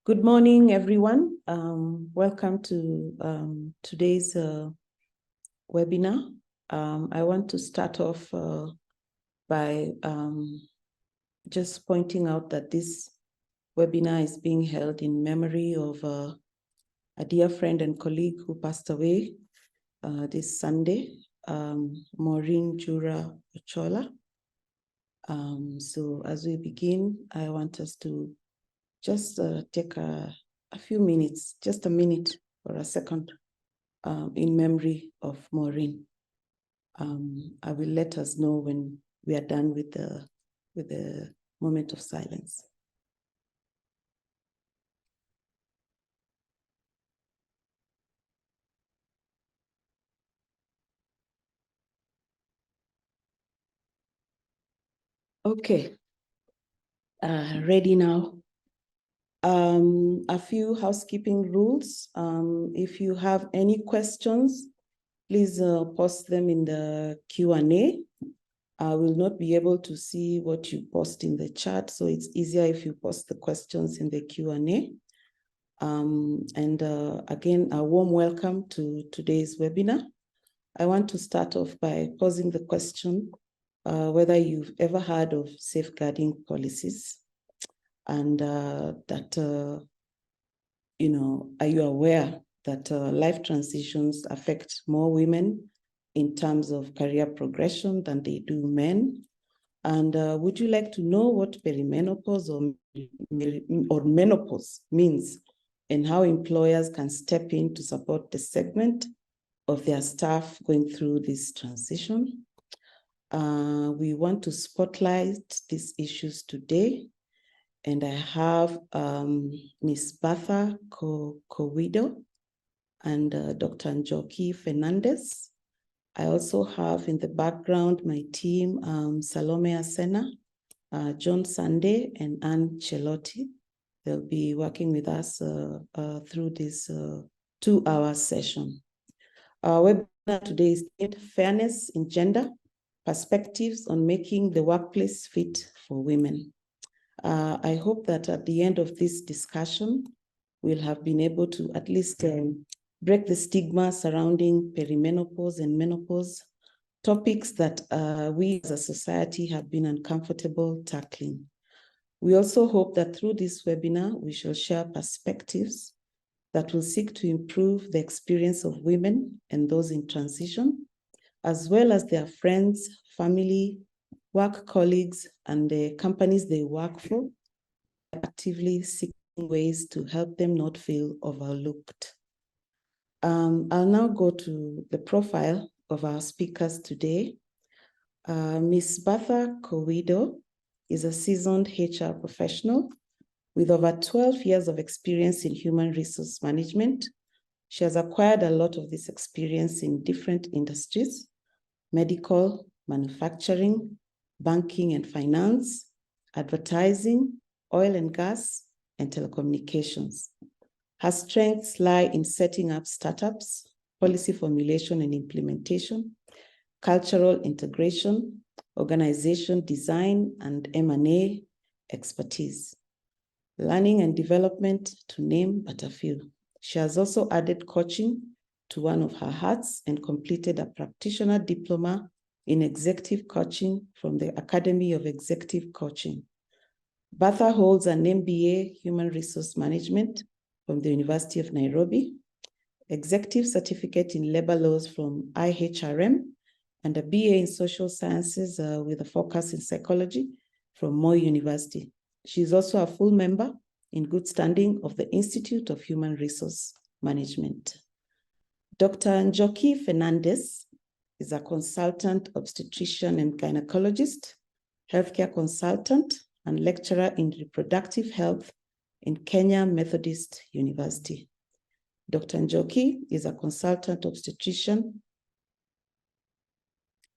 Good morning, everyone. Welcome to today's webinar. I want to start off by just pointing out that this webinar is being held in memory of a dear friend and colleague who passed away this Sunday, Maureen Jura Ochola. So as we begin, I want us to just take a few minutes, just a minute or a second, in memory of Maureen. I will let us know when we are done with the moment of silence. Okay, ready now. A few housekeeping rules. If you have any questions, please post them in the Q&A. I will not be able to see what you post in the chat, so it's easier if you post the questions in the Q&A. Again, a warm welcome to today's webinar. I want to start off by posing the question whether you've ever heard of safeguarding policies, and are you aware that life transitions affect more women in terms of career progression than they do men? And would you like to know what perimenopause or menopause means and how employers can step in to support the segment of their staff going through this transition? We want to spotlight these issues today. And I have Ms. Bertha Kowido and Dr. Njoki Fernandes. I also have in the background my team, Salome Asena, John Sunday, and Anne Chelotti. They'll be working with us through this 2-hour session. Our webinar today is Fairness in Gender, Perspectives on Making the Workplace Fit for Women. I hope that at the end of this discussion, we'll have been able to at least break the stigma surrounding perimenopause and menopause, topics that we as a society have been uncomfortable tackling. We also hope that through this webinar, we shall share perspectives that will seek to improve the experience of women and those in transition, as well as their friends, family, work colleagues, and the companies they work for, actively seeking ways to help them not feel overlooked. I'll now go to the profile of our speakers today. Ms. Bertha Kowido is a seasoned HR professional with over 12 years of experience in human resource management. She has acquired a lot of this experience in different industries: medical, manufacturing, banking and finance, advertising, oil and gas, and telecommunications. Her strengths lie in setting up startups, policy formulation and implementation, cultural integration, organization design, and M&A expertise, learning and development, to name but a few. She has also added coaching to one of her hats and completed a practitioner diploma in executive coaching from the Academy of Executive Coaching. Bertha holds an MBA Human Resource Management from the University of Nairobi, Executive Certificate in Labor Laws from IHRM, and a BA in Social Sciences with a focus in Psychology from Moi University. She is also a full member in good standing of the Institute of Human Resource Management. Dr. Njoki Fernandes is a consultant obstetrician and gynecologist, healthcare consultant, and lecturer in reproductive health in Kenya Methodist University. Dr. Njoki is a consultant obstetrician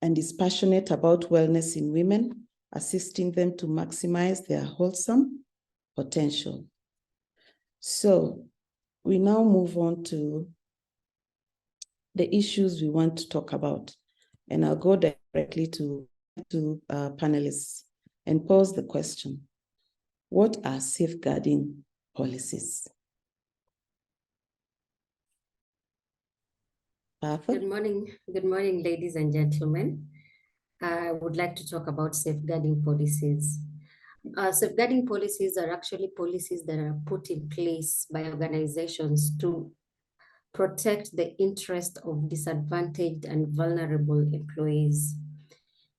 and is passionate about wellness in women, assisting them to maximize their wholesome potential. So we now move on to the issues we want to talk about. And I'll go directly to panelists and pose the question: what are safeguarding policies. Good morning, ladies and gentlemen. I would like to talk about safeguarding policies. Safeguarding policies are actually policies that are put in place by organizations to protect the interest of disadvantaged and vulnerable employees.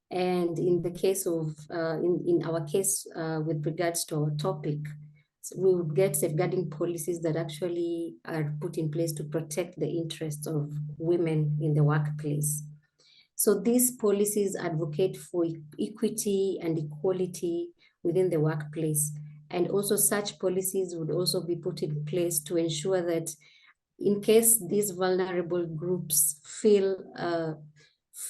And in the case of, in our case, with regards to our topic, we would get safeguarding policies that actually are put in place to protect the interests of women in the workplace. So these policies advocate for equity and equality within the workplace. And also such policies would also be put in place to ensure that in case these vulnerable groups feel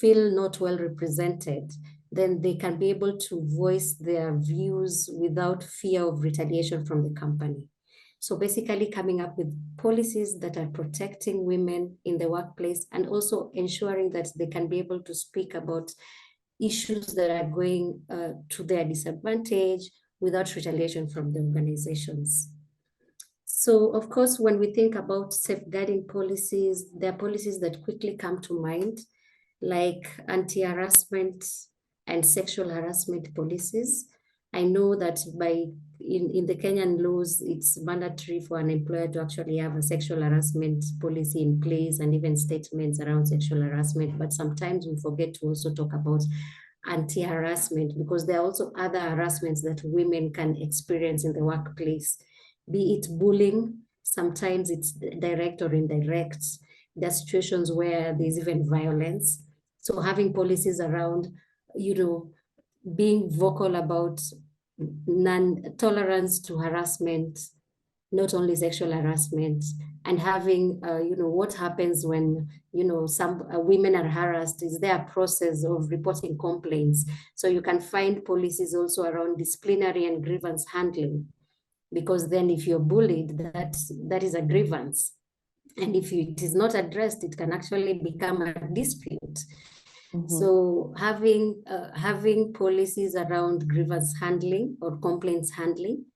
not well represented, then they can be able to voice their views without fear of retaliation from the company. So basically coming up with policies that are protecting women in the workplace and also ensuring that they can be able to speak about issues that are going to their disadvantage without retaliation from the organizations. So of course, when we think about safeguarding policies, there are policies that quickly come to mind, like anti-harassment and sexual harassment policies. I know that in the Kenyan laws, it's mandatory for an employer to actually have a sexual harassment policy in place and even statements around sexual harassment. But sometimes we forget to also talk about anti-harassment because there are also other harassments that women can experience in the workplace, be it bullying, sometimes it's direct or indirect. There are situations where there's even violence. So having policies around, being vocal about non-tolerance to harassment, not only sexual harassment, and having, what happens when, some women are harassed, is there a process of reporting complaints? So you can find policies also around disciplinary and grievance handling, because then if you're bullied, that is a grievance. And if it is not addressed, it can actually become a dispute. So having policies around grievance handling or complaints handling,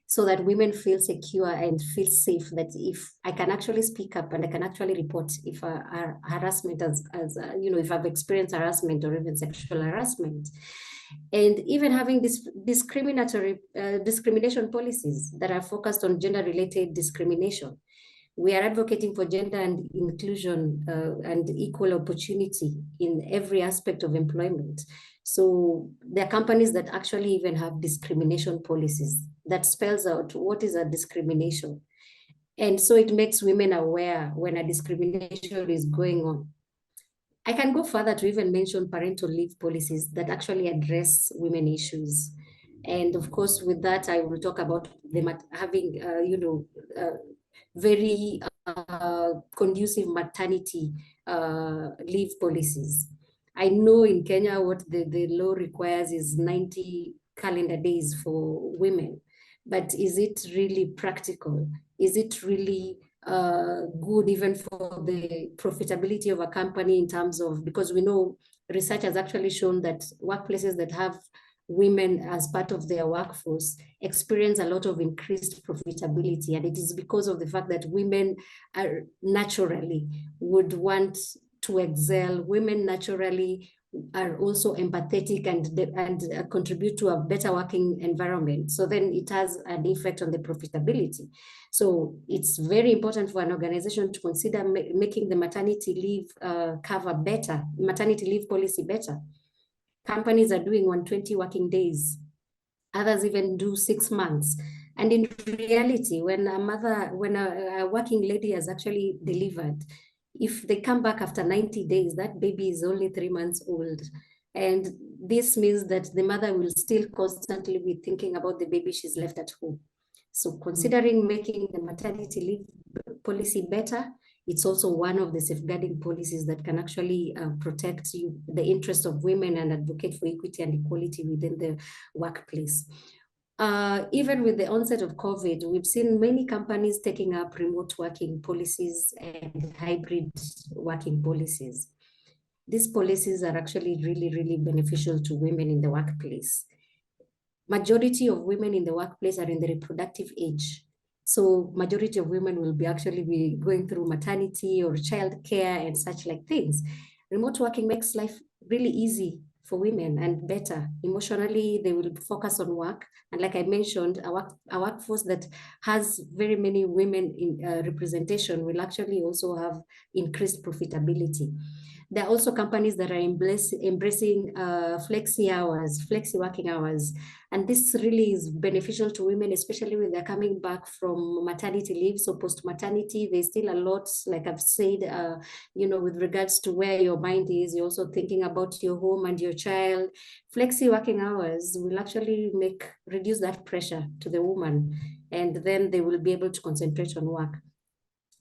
so that women feel secure and feel safe, that if I can actually speak up and I can actually report if harassment if I've experienced harassment or even sexual harassment. And even having discrimination policies that are focused on gender-related discrimination. We are advocating for gender and inclusion and equal opportunity in every aspect of employment. So there are companies that actually even have discrimination policies that spells out what is a discrimination. And so it makes women aware when a discrimination is going on. I can go further to even mention parental leave policies that actually address women issues. And of course, with that, I will talk about them having, very conducive maternity leave policies. I know in Kenya what the law requires is 90 calendar days for women, but is it really practical? Is it really good even for the profitability of a company in terms of, because we know research has actually shown that workplaces that have women as part of their workforce experience a lot of increased profitability. And it is because of the fact that women are naturally would want to excel. Women naturally are also empathetic and contribute to a better working environment. So then it has an effect on the profitability. So it's very important for an organization to consider making the maternity leave cover better, maternity leave policy better. Companies are doing 120 working days. Others even do 6 months. And in reality, when a working lady has actually delivered, if they come back after 90 days, that baby is only 3 months old. And this means that the mother will still constantly be thinking about the baby she's left at home. So considering making the maternity leave policy better, it's also one of the safeguarding policies that can actually protect the interests of women and advocate for equity and equality within the workplace. Even with the onset of COVID, we've seen many companies taking up remote working policies and hybrid working policies. These policies are actually really, really beneficial to women in the workplace. Majority of women in the workplace are in the reproductive age. So majority of women will be actually be going through maternity or childcare and such like things. Remote working makes life really easy for women and better. Emotionally, they will focus on work. And like I mentioned, a workforce that has very many women in representation will actually also have increased profitability. There are also companies that are embracing flexi working hours. And this really is beneficial to women, especially when they're coming back from maternity leave. So post-maternity, there's still a lot, like I've said, with regards to where your mind is, you're also thinking about your home and your child. Flexi working hours will actually reduce that pressure to the woman, and then they will be able to concentrate on work.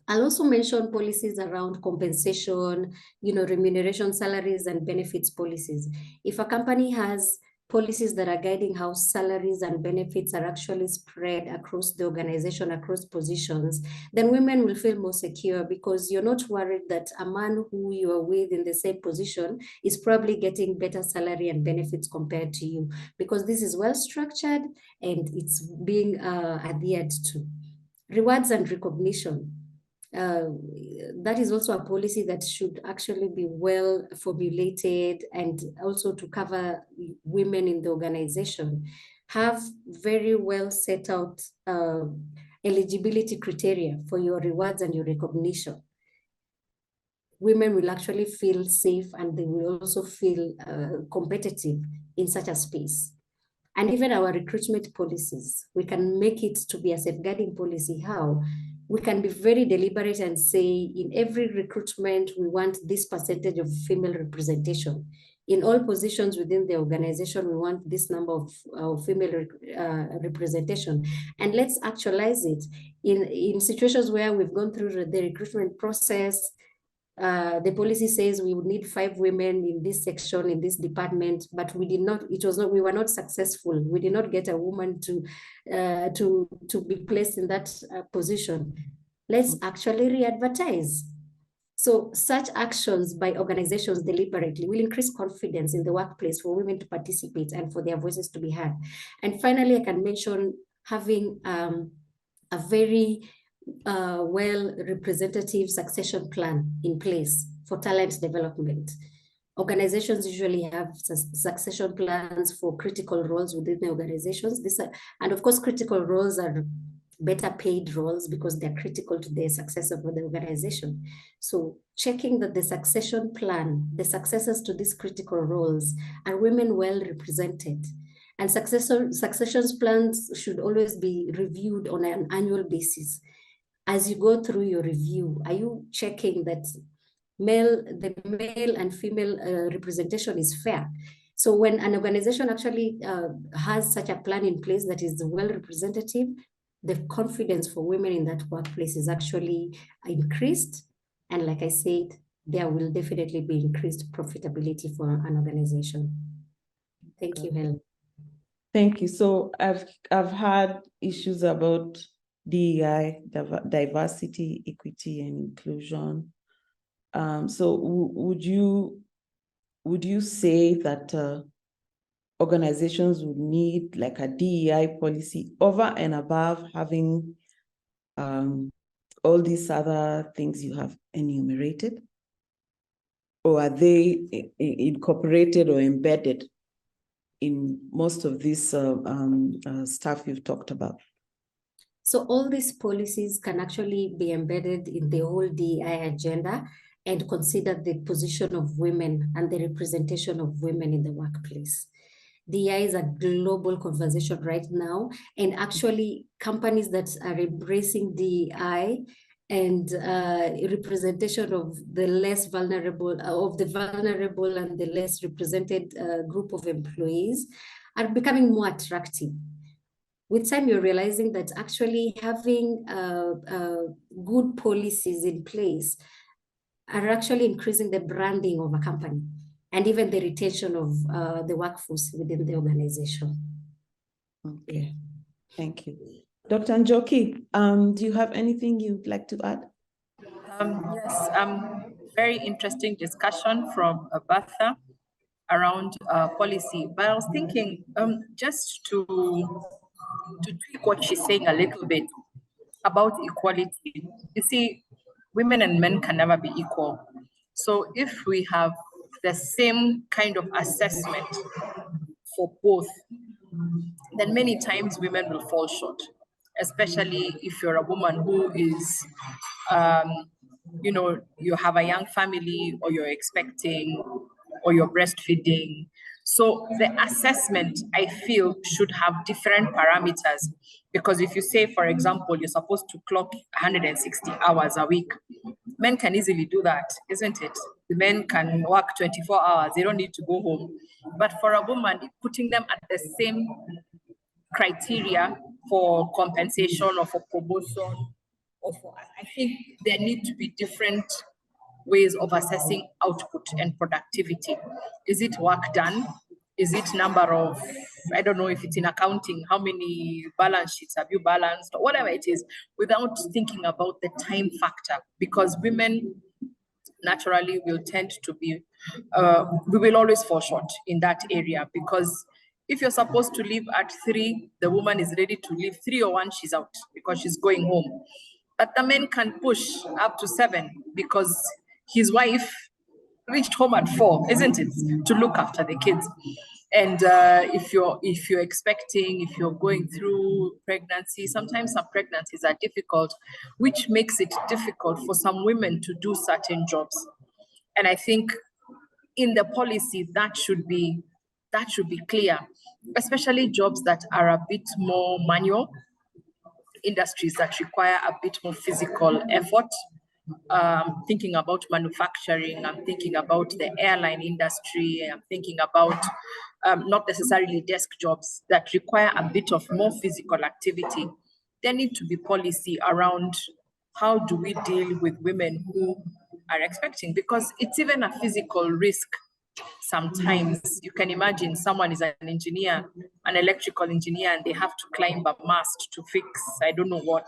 I'll also mention policies around compensation, remuneration, salaries, and benefits policies. If a company has policies that are guiding how salaries and benefits are actually spread across the organization, across positions, then women will feel more secure because you're not worried that a man who you are with in the same position is probably getting better salary and benefits compared to you, because this is well structured and it's being adhered to. Rewards and recognition. That is also a policy that should actually be well formulated and also to cover women in the organization. Have very well set out eligibility criteria for your rewards and your recognition. Women will actually feel safe and they will also feel competitive in such a space. And even our recruitment policies, we can make it to be a safeguarding policy. How? We can be very deliberate and say in every recruitment, we want this percentage of female representation. In all positions within the organization, we want this number of female representation. And let's actualize it in situations where we've gone through the recruitment process. The policy says we would need 5 women in this section, in this department, but we were not successful. We did not get a woman to be placed in that position. Let's actually re-advertise. So such actions by organizations deliberately will increase confidence in the workplace for women to participate and for their voices to be heard. And finally, I can mention having a very well-representative succession plan in place for talent development. Organizations usually have succession plans for critical roles within the organizations. And of course, critical roles are better paid roles because they're critical to the success of the organization. So checking that the succession plan, the successors to these critical roles, are women well represented. And succession plans should always be reviewed on an annual basis. As you go through your review, are you checking that the male and female representation is fair? So when an organization actually has such a plan in place that is well representative, the confidence for women in that workplace is actually increased. And like I said, there will definitely be increased profitability for an organization. Thank you, Helen. Thank you. So I've had issues about DEI, diversity, equity, and inclusion. So would you say that organizations would need like a DEI policy over and above having all these other things you have enumerated? Or are they incorporated or embedded in most of this stuff you've talked about? So all these policies can actually be embedded in the whole DEI agenda and consider the position of women and the representation of women in the workplace. DEI is a global conversation right now, and actually companies that are embracing DEI and representation of the less vulnerable, and the less represented group of employees are becoming more attractive. With time, you're realizing that actually having good policies in place are actually increasing the branding of a company and even the retention of the workforce within the organization. Okay, thank you. Dr. Njoki, do you have anything you'd like to add? Yes, very interesting discussion from Bertha around policy. But I was thinking just to tweak what she's saying a little bit. about equality. You see, women and men can never be equal. So if we have the same kind of assessment for both, then many times women will fall short, especially if you're a woman who is, you have a young family, or you're expecting, or you're breastfeeding. So the assessment, I feel, should have different parameters. Because if you say, for example, you're supposed to clock 160 hours a week, men can easily do that, isn't it? The men can work 24 hours, they don't need to go home. But for a woman, putting them at the same criteria for compensation or for promotion, I think there need to be different ways of assessing output and productivity. Is it work done? Is it number of, I don't know if it's in accounting, how many balance sheets have you balanced, or whatever it is, without thinking about the time factor? Because women naturally will tend to be, we will always fall short in that area, because if you're supposed to leave at 3, the woman is ready to leave 3:01, she's out because she's going home. But the men can push up to 7 because his wife reached home at 4, isn't it, to look after the kids. And if you're expecting, if you're going through pregnancy, sometimes some pregnancies are difficult, which makes it difficult for some women to do certain jobs. And I think in the policy that should be clear, especially jobs that are a bit more manual, industries that require a bit more physical effort. Thinking about manufacturing, I'm thinking about the airline industry, I'm thinking about not necessarily desk jobs that require a bit of more physical activity. There need to be policy around how do we deal with women who are expecting, because it's even a physical risk. Sometimes you can imagine someone is an engineer, an electrical engineer, and they have to climb a mast to fix, I don't know what,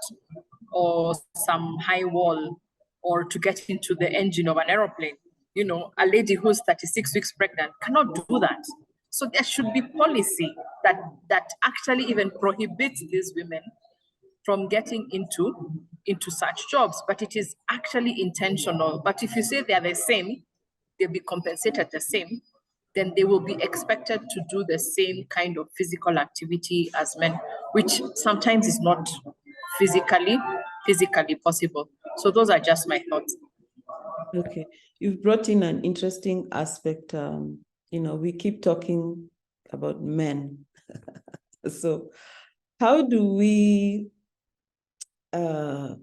or some high wall, or to get into the engine of an aeroplane. You know, a lady who's 36 weeks pregnant cannot do that. So there should be policy that actually even prohibits these women from getting into such jobs, but it is actually intentional. But if you say they are the same, they'll be compensated the same, then they will be expected to do the same kind of physical activity as men, which sometimes is not physically possible. So those are just my thoughts. Okay, you've brought in an interesting aspect. We keep talking about men. So how do we, let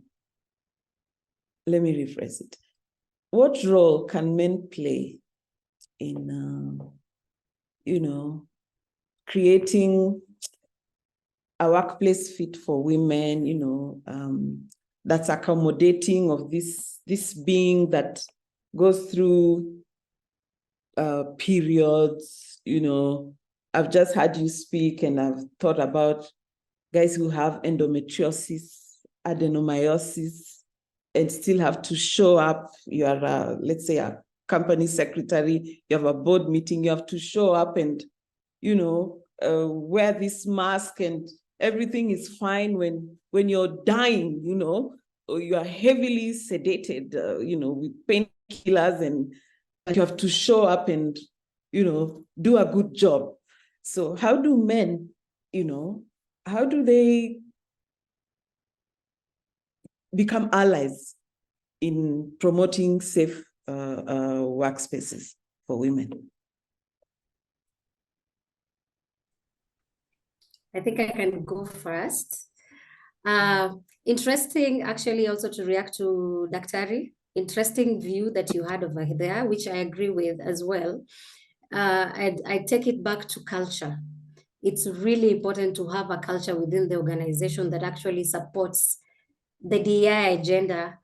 me rephrase it. What role can men play in, creating a workplace fit for women, that's accommodating of this being that goes through periods? I've just had you speak, and I've thought about guys who have endometriosis, adenomyosis, and still have to show up. You are, let's say, a company secretary, you have a board meeting, you have to show up and, wear this mask, and everything is fine when you're dying, or you are heavily sedated, with painkillers, and you have to show up and, do a good job. So how do men, how do they become allies in promoting safe workspaces for women? I think I can go first. Interesting, actually, also to react to Daktari. Interesting view that you had over there, which I agree with as well. I take it back to culture. It's really important to have a culture within the organization that actually supports the DEI agenda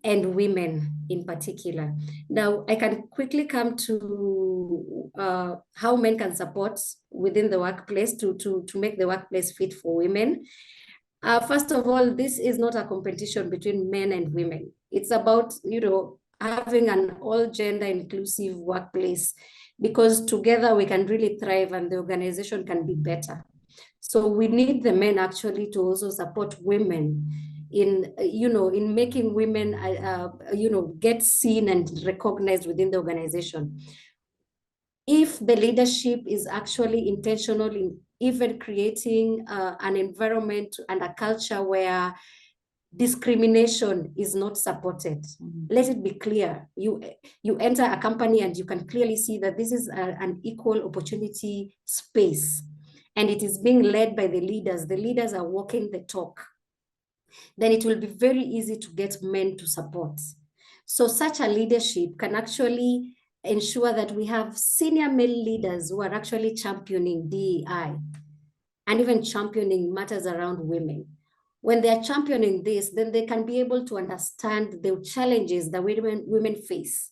and women in particular. Now, I can quickly come to how men can support within the workplace to make the workplace fit for women. First of all, this is not a competition between men and women. It's about, having an all gender inclusive workplace, because together we can really thrive and the organization can be better. So we need the men actually to also support women in making women, get seen and recognized within the organization. If the leadership is actually intentional in even creating an environment and a culture where discrimination is not supported. Let it be clear. You enter a company and you can clearly see that this is an equal opportunity space, and it is being led by the leaders. The leaders are walking the talk. Then it will be very easy to get men to support. So such a leadership can actually ensure that we have senior male leaders who are actually championing DEI and even championing matters around women. When they are championing this, then they can be able to understand the challenges that women face.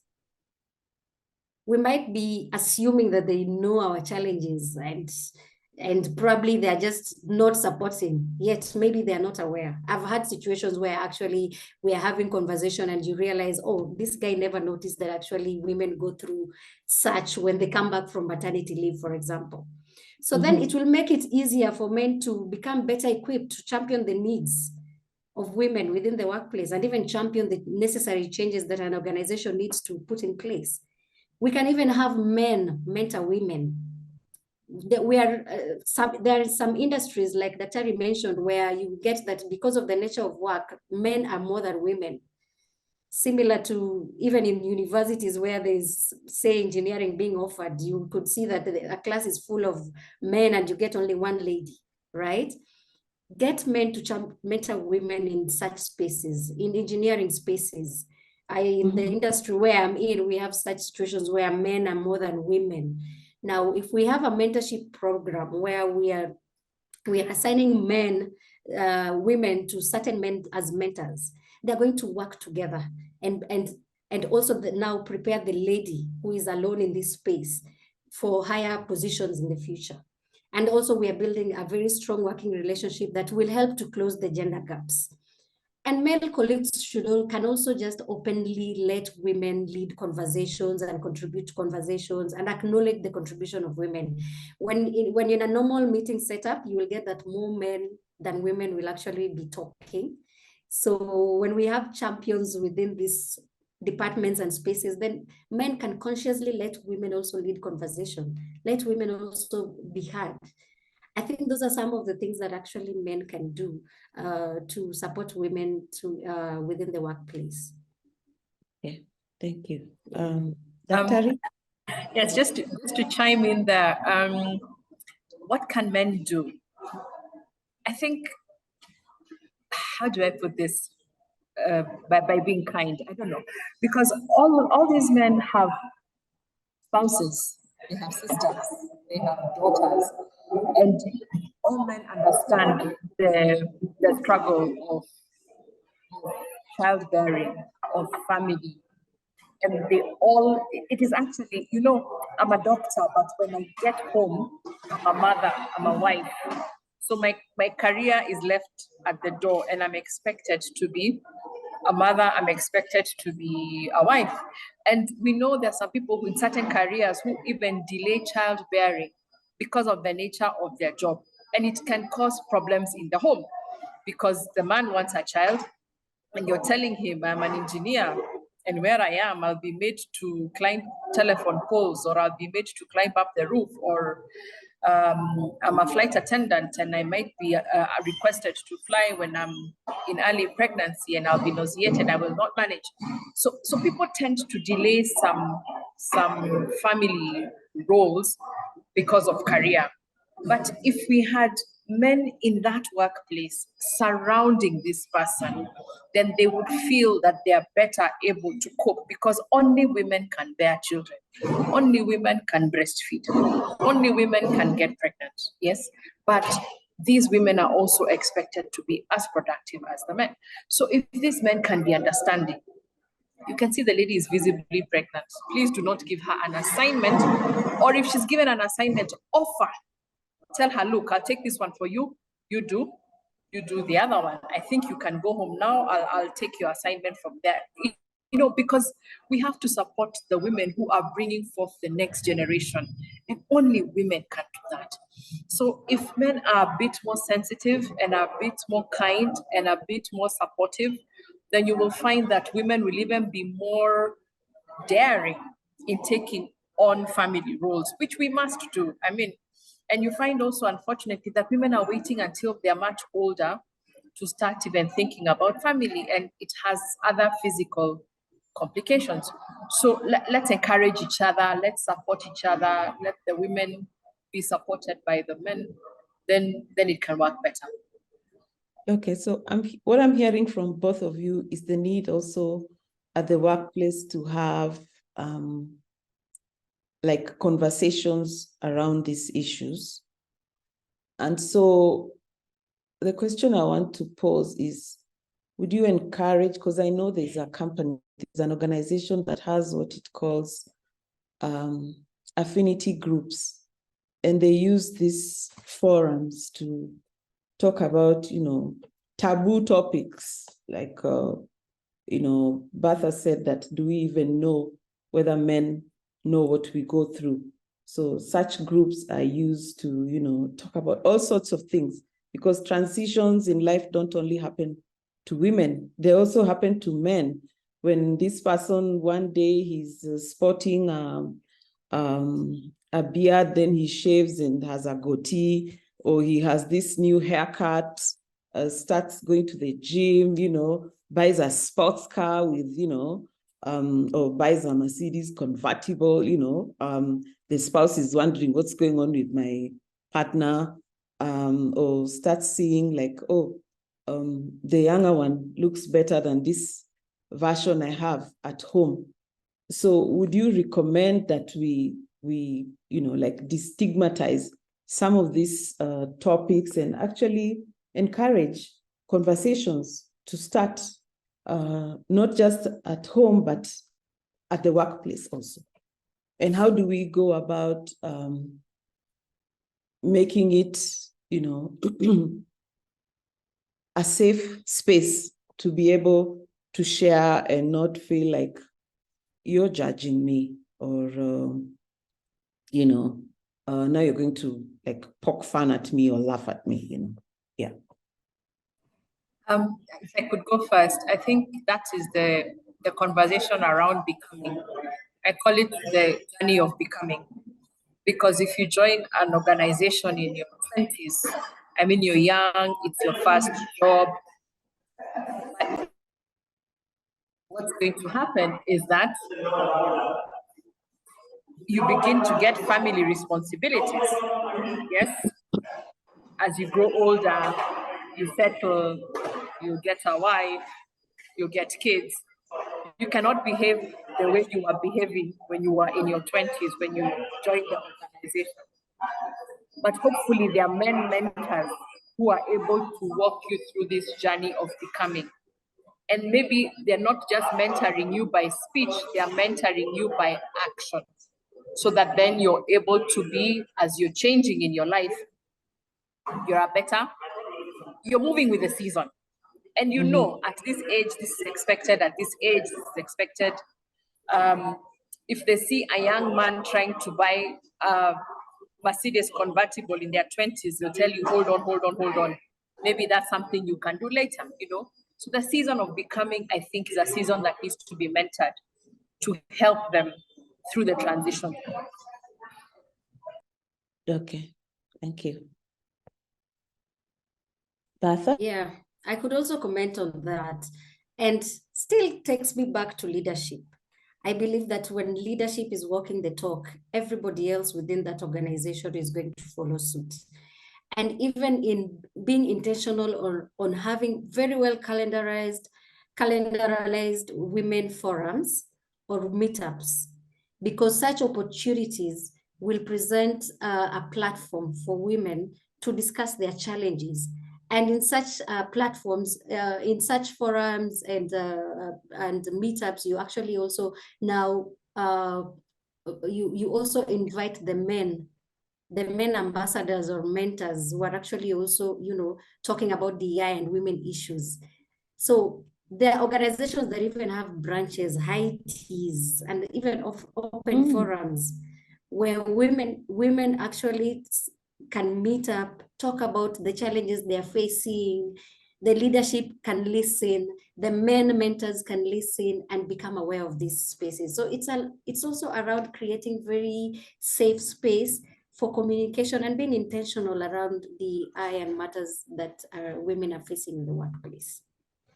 We might be assuming that they know our challenges and probably they're just not supporting, yet maybe they're not aware. I've had situations where actually we are having conversation and you realize, oh, this guy never noticed that actually women go through such when they come back from maternity leave, for example. So then it will make it easier for men to become better equipped to champion the needs of women within the workplace and even champion the necessary changes that an organization needs to put in place. We can even have men mentor women. There are some industries like Daktari mentioned where you get that because of the nature of work, men are more than women. Similar to even in universities where there's, say, engineering being offered, you could see that a class is full of men and you get only one lady, right? Get men to mentor women in such spaces, in engineering spaces. In the industry where I'm in, we have such situations where men are more than women. Now, if we have a mentorship program where we are assigning women to certain men as mentors, they're going to work together and also now prepare the lady who is alone in this space for higher positions in the future. And also we are building a very strong working relationship that will help to close the gender gaps. And male colleagues can also just openly let women lead conversations and contribute to conversations and acknowledge the contribution of women. When in a normal meeting setup, you will get that more men than women will actually be talking. So when we have champions within these departments and spaces, then men can consciously let women also lead conversation, let women also be heard. I think those are some of the things that actually men can do to support women within the workplace. Yeah, thank you. Dr. Yes, just to chime in there, what can men do? I think, how do I put this? By being kind, I don't know, because all these men have spouses, they have sisters, they have daughters, and all men understand the struggle of childbearing, of family, and it is actually, I'm a doctor, but when I get home, I'm a mother, I'm a wife. So my career is left at the door and I'm expected to be a mother, I'm expected to be a wife. And we know there are some people in certain careers who even delay childbearing because of the nature of their job. And it can cause problems in the home because the man wants a child and you're telling him, I'm an engineer, and where I am, I'll be made to climb telephone poles, or I'll be made to climb up the roof, or I'm a flight attendant and I might be requested to fly when I'm in early pregnancy and I'll be nauseated, I will not manage. So people tend to delay some family roles because of career. But if we had men in that workplace surrounding this person, then they would feel that they are better able to cope, because only women can bear children. Only women can breastfeed. Only women can get pregnant, yes? But these women are also expected to be as productive as the men. So if these men can be understanding, you can see the lady is visibly pregnant. Please do not give her an assignment, or if she's given an assignment, offer. Tell her, look, I'll take this one for you. You do the other one. I think you can go home now. I'll take your assignment from there. because we have to support the women who are bringing forth the next generation, and only women can do that. So if men are a bit more sensitive and a bit more kind and a bit more supportive, then you will find that women will even be more daring in taking on family roles, which we must do. And you find also, unfortunately, that women are waiting until they're much older to start even thinking about family, and it has other physical complications. So let's encourage each other, let's support each other, let the women be supported by the men, then it can work better. Okay, so what I'm hearing from both of you is the need also at the workplace to have like conversations around these issues. And so the question I want to pose is, would you encourage, because I know there's a company, there's an organization that has what it calls affinity groups, and they use these forums to talk about, taboo topics, like, Bertha said that, do we even know whether men know what we go through? So such groups are used to, talk about all sorts of things, because transitions in life don't only happen to women, they also happen to men. When this person, one day he's sporting a beard, then he shaves and has a goatee, or he has this new haircut, starts going to the gym, buys a sports car with, or buys a Mercedes convertible, the spouse is wondering what's going on with my partner, or starts seeing like, the younger one looks better than this version I have at home. So would you recommend that we like destigmatize some of these topics and actually encourage conversations to start, not just at home, but at the workplace also? And how do we go about making it, a safe space to be able to share and not feel like you're judging me, or, now you're going to like poke fun at me or laugh at me, Yeah. If I could go first, I think that is the conversation around becoming. I call it the journey of becoming. Because if you join an organization in your 20s, you're young, it's your first job. But what's going to happen is that you begin to get family responsibilities. Yes. As you grow older, you settle, you get a wife, you get kids. You cannot behave the way you were behaving when you were in your 20s, when you joined the organization. But hopefully there are men mentors who are able to walk you through this journey of becoming. And maybe they're not just mentoring you by speech, they are mentoring you by action. So that then you're able to be, as you're changing in your life, you're moving with the season. And at this age, this is expected, at this age, this is expected. If they see a young man trying to buy a Mercedes convertible in their 20s, they'll tell you, hold on. Maybe that's something you can do later, So the season of becoming, I think, is a season that needs to be mentored to help them through the transition. Okay, thank you. Bertha? Yeah, I could also comment on that, and still takes me back to leadership. I believe that when leadership is walking the talk, everybody else within that organization is going to follow suit. And even in being intentional on having very well calendarized women forums or meetups, because such opportunities will present a platform for women to discuss their challenges. And in such platforms, in such forums and meetups, you actually also now, you also invite the men ambassadors or mentors who are actually also, talking about DEI and women issues. So There are organizations that even have branches, high teas, and even open forums where women actually can meet up, talk about the challenges they're facing. The leadership can listen, the men mentors can listen and become aware of these spaces. So it's also around creating very safe space for communication and being intentional around the and matters that women are facing in the workplace.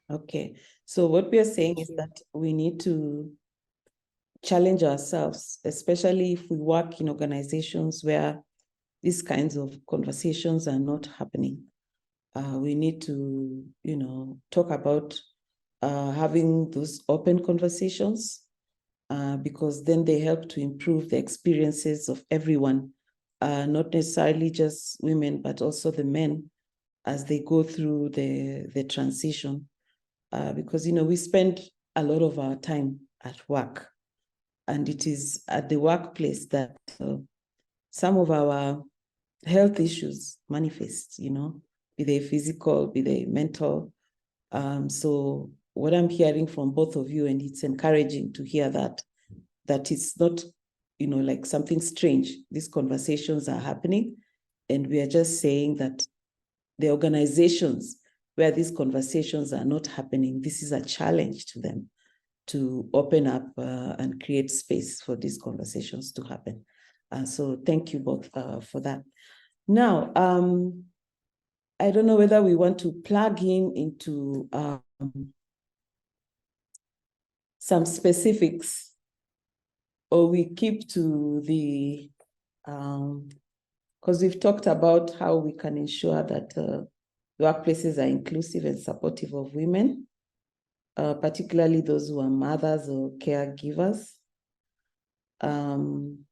Okay, so what we are saying is that we need to challenge ourselves, especially if we work in organizations where these kinds of conversations are not happening. We need to, talk about having those open conversations because then they help to improve the experiences of everyone, not necessarily just women, but also the men as they go through the transition. Because, we spend a lot of our time at work, and it is at the workplace that some of our health issues manifest, be they physical, be they mental. So what I'm hearing from both of you, and it's encouraging to hear that it's not, like something strange. These conversations are happening, and we are just saying that the organizations where these conversations are not happening, this is a challenge to them to open up and create space for these conversations to happen. So thank you both for that. Now, I don't know whether we want to plug in into some specifics, or we keep to the, because we've talked about how we can ensure that workplaces are inclusive and supportive of women, particularly those who are mothers or caregivers. Can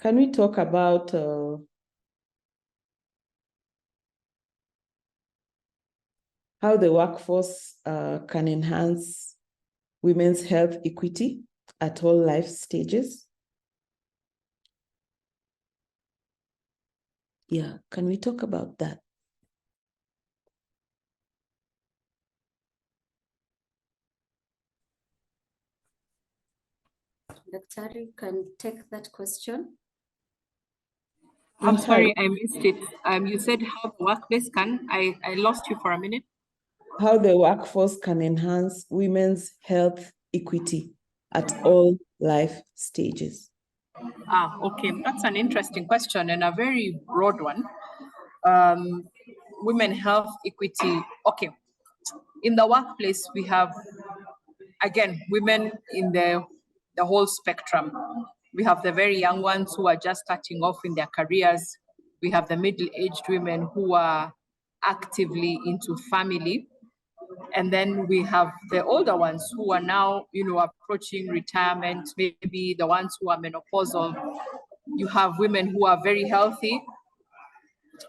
we talk about how the workforce can enhance women's health equity at all life stages? Yeah, can we talk about that? Dr. You can take that question. I'm sorry, I missed it. You said how the workplace can, I lost you for a minute. How the workforce can enhance women's health equity at all life stages. Okay, that's an interesting question and a very broad one. Women health equity, okay. In the workplace, we have, again, women in the whole spectrum. We have the very young ones who are just starting off in their careers. We have the middle-aged women who are actively into family. And then we have the older ones who are now, approaching retirement, maybe the ones who are menopausal. You have women who are very healthy,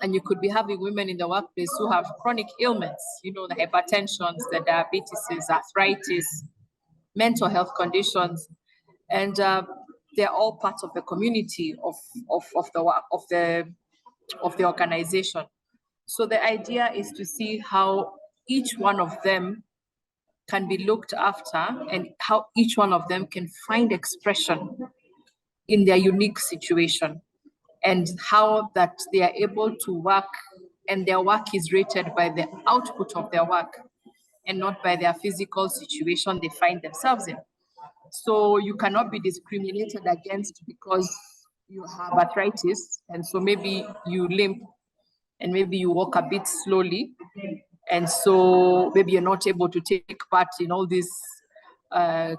and you could be having women in the workplace who have chronic ailments, the hypertensions, the diabetes, arthritis, mental health conditions, and they're all part of the community of the organization. So the idea is to see how each one of them can be looked after and how each one of them can find expression in their unique situation, and how that they are able to work, and their work is rated by the output of their work and not by their physical situation they find themselves in. So you cannot be discriminated against because you have arthritis, and so maybe you limp and maybe you walk a bit slowly, and so maybe you're not able to take part in all these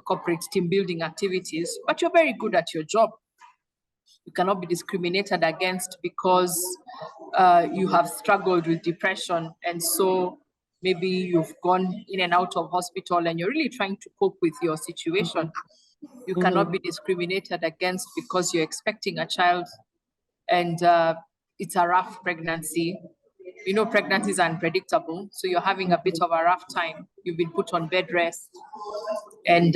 corporate team building activities, but you're very good at your job. You cannot be discriminated against because you have struggled with depression, and so maybe you've gone in and out of hospital and you're really trying to cope with your situation. You cannot be discriminated against because you're expecting a child and it's a rough pregnancy. Pregnancies are unpredictable, so you're having a bit of a rough time. You've been put on bed rest, and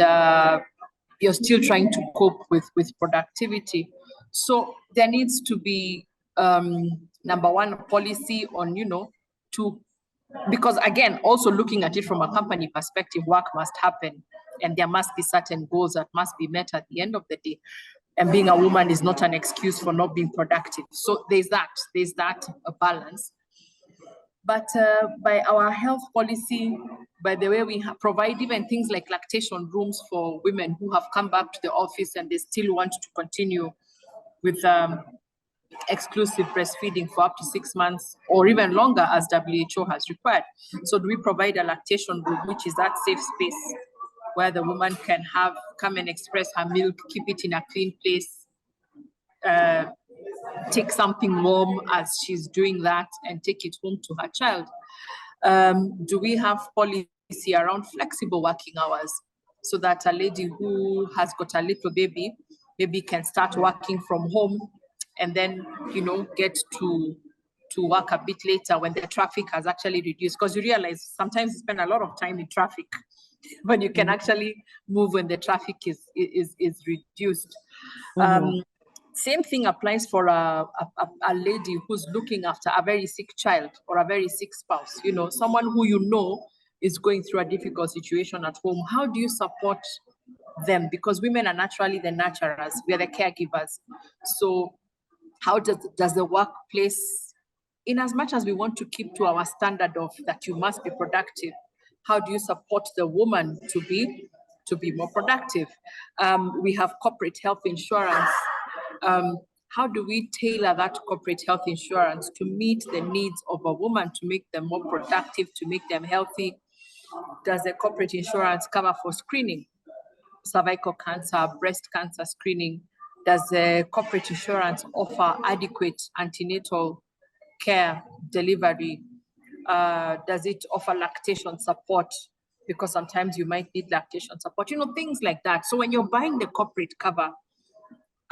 you're still trying to cope with productivity. So there needs to be number one, policy on to because again, also looking at it from a company perspective, work must happen and there must be certain goals that must be met at the end of the day. And being a woman is not an excuse for not being productive. So there's that balance. But by our health policy, by the way we provide even things like lactation rooms for women who have come back to the office and they still want to continue with exclusive breastfeeding for up to 6 months or even longer as WHO has required. So do we provide a lactation room, which is that safe space where the woman can come and express her milk, keep it in a clean place, take something warm as she's doing that and take it home to her child? Do we have policy around flexible working hours so that a lady who has got a little baby maybe can start working from home and then, get to work a bit later when the traffic has actually reduced? Because you realize sometimes you spend a lot of time in traffic when you can actually move when the traffic is reduced. Same thing applies for a lady who's looking after a very sick child or a very sick spouse, someone who is going through a difficult situation at home. How do you support them? Because women are naturally the nurturers, we are the caregivers. So how does the workplace, in as much as we want to keep to our standard of that you must be productive, how do you support the woman to be more productive? We have corporate health insurance. How do we tailor that corporate health insurance to meet the needs of a woman, to make them more productive, to make them healthy? Does the corporate insurance cover for screening, cervical cancer, breast cancer screening? Does the corporate insurance offer adequate antenatal care, delivery? Does it offer lactation support? Because sometimes you might need lactation support, things like that. So when you're buying the corporate cover,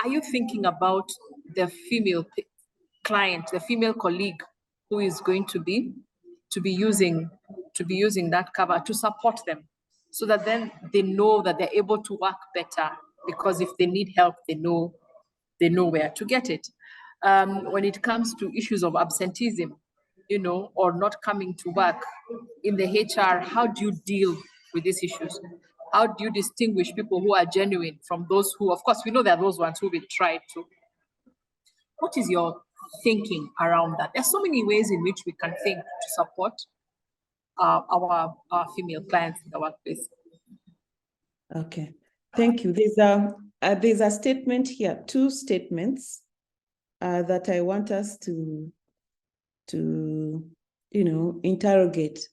are you thinking about the female client, the female colleague who is going to be using that cover to support them, so that then they know that they're able to work better, because if they need help, they know where to get it. When it comes to issues of absenteeism, or not coming to work in the HR, how do you deal with these issues? How do you distinguish people who are genuine from those who, of course, we know there are those ones who will try to? What is your thinking around that? There's so many ways in which we can think to support our female clients in the workplace. Okay, thank you. There's a statement here, two statements that I want us to interrogate.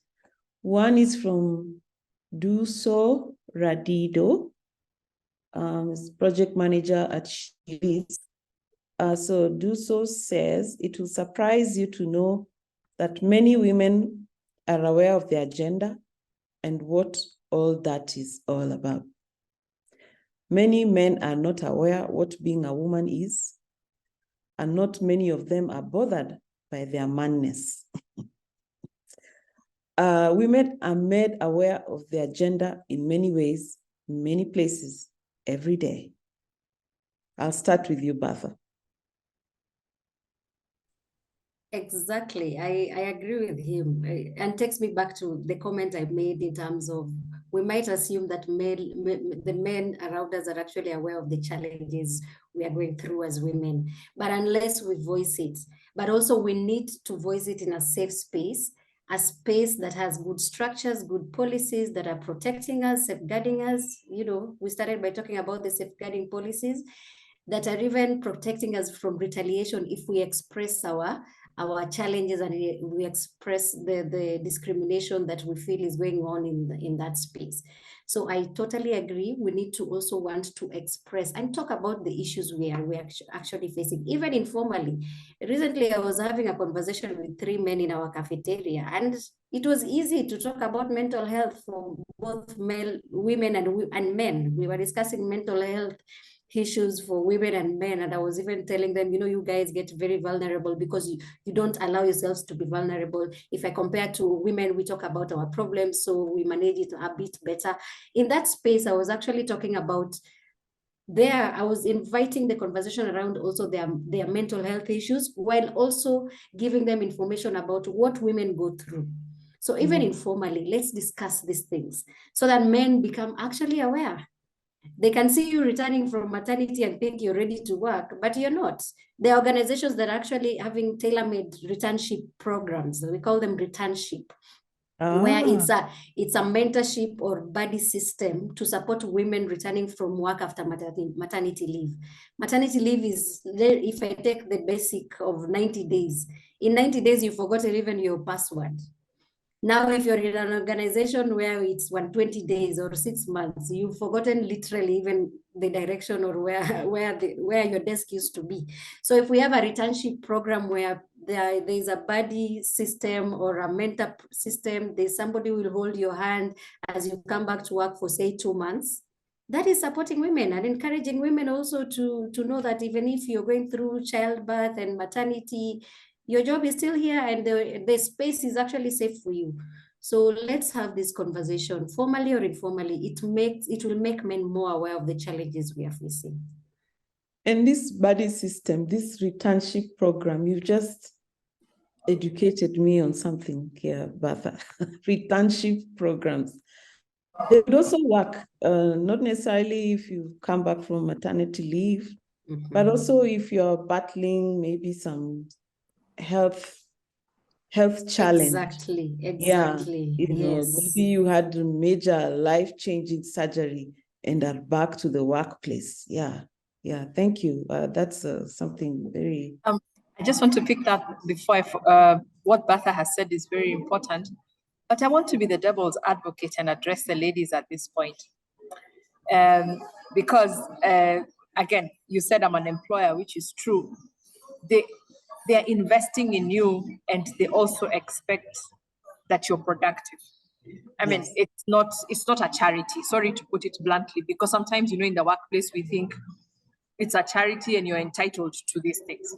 One is from Duso Radido, project manager at Shivis. So Duso says, it will surprise you to know that many women are aware of their gender and what all that is all about. Many men are not aware what being a woman is, and not many of them are bothered by their manness. Women are made aware of their gender in many ways, many places, every day. I'll start with you, Bertha. Exactly. I agree with him, and takes me back to the comment I made in terms of we might assume that the men around us are actually aware of the challenges we are going through as women, but unless we voice it, but also we need to voice it in a safe space, a space that has good structures, good policies that are protecting us, safeguarding us. We started by talking about the safeguarding policies that are even protecting us from retaliation if we express our challenges and we express the discrimination that we feel is going on in that space. So I totally agree. We need to also want to express and talk about the issues we are actually facing, even informally. Recently, I was having a conversation with 3 men in our cafeteria, and it was easy to talk about mental health for both women and men. We were discussing mental health issues for women and men, and I was even telling them, you guys get very vulnerable because you don't allow yourselves to be vulnerable. If I compare to women, we talk about our problems, so we manage it a bit better. In that space, I was actually talking about I was inviting the conversation around also their mental health issues, while also giving them information about what women go through. So even informally, let's discuss these things so that men become actually aware. They can see you returning from maternity and think you're ready to work, but you're not. There are organizations that are actually having tailor-made returnship programs. We call them returnship, where it's a mentorship or buddy system to support women returning from work after maternity leave. Maternity leave is, if I take the basic of 90 days, in 90 days, you've forgotten even your password. Now, if you're in an organization where it's 120 days or 6 months, you've forgotten literally even the direction or where your desk used to be. So if we have a returnship program where there's a buddy system or a mentor system, there's somebody who will hold your hand as you come back to work for, say, 2 months, that is supporting women and encouraging women also to know that even if you're going through childbirth and maternity, your job is still here and the space is actually safe for you. So let's have this conversation, formally or informally. It will make men more aware of the challenges we are facing. And this buddy system, this returnship program, you've just educated me on something here, Bertha. Returnship programs. They would also work, not necessarily if you come back from maternity leave, but also if you're battling maybe some health challenge. Exactly. Yeah, maybe you had a major life-changing surgery and are back to the workplace. Yeah, thank you. That's something very... I just want to pick that before what Bertha has said is very important, but I want to be the devil's advocate and address the ladies at this point. Because again, you said I'm an employer, which is true. They're investing in you and they also expect that you're productive. I mean, it's not a charity, sorry to put it bluntly, because sometimes, in the workplace, we think it's a charity and you're entitled to these things.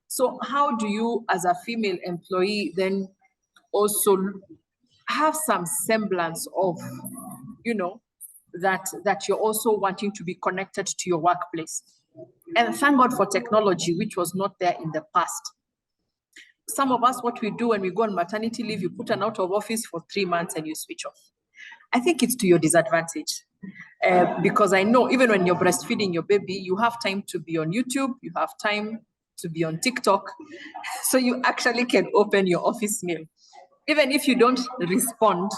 So how do you, as a female employee, then also have some semblance of, that you're also wanting to be connected to your workplace? And thank God for technology, which was not there in the past. Some of us, what we do when we go on maternity leave, you put an out of office for 3 months and you switch off. I think it's to your disadvantage. Because I know even when you're breastfeeding your baby, you have time to be on YouTube, you have time to be on TikTok. So you actually can open your office mail. Even if you don't respond,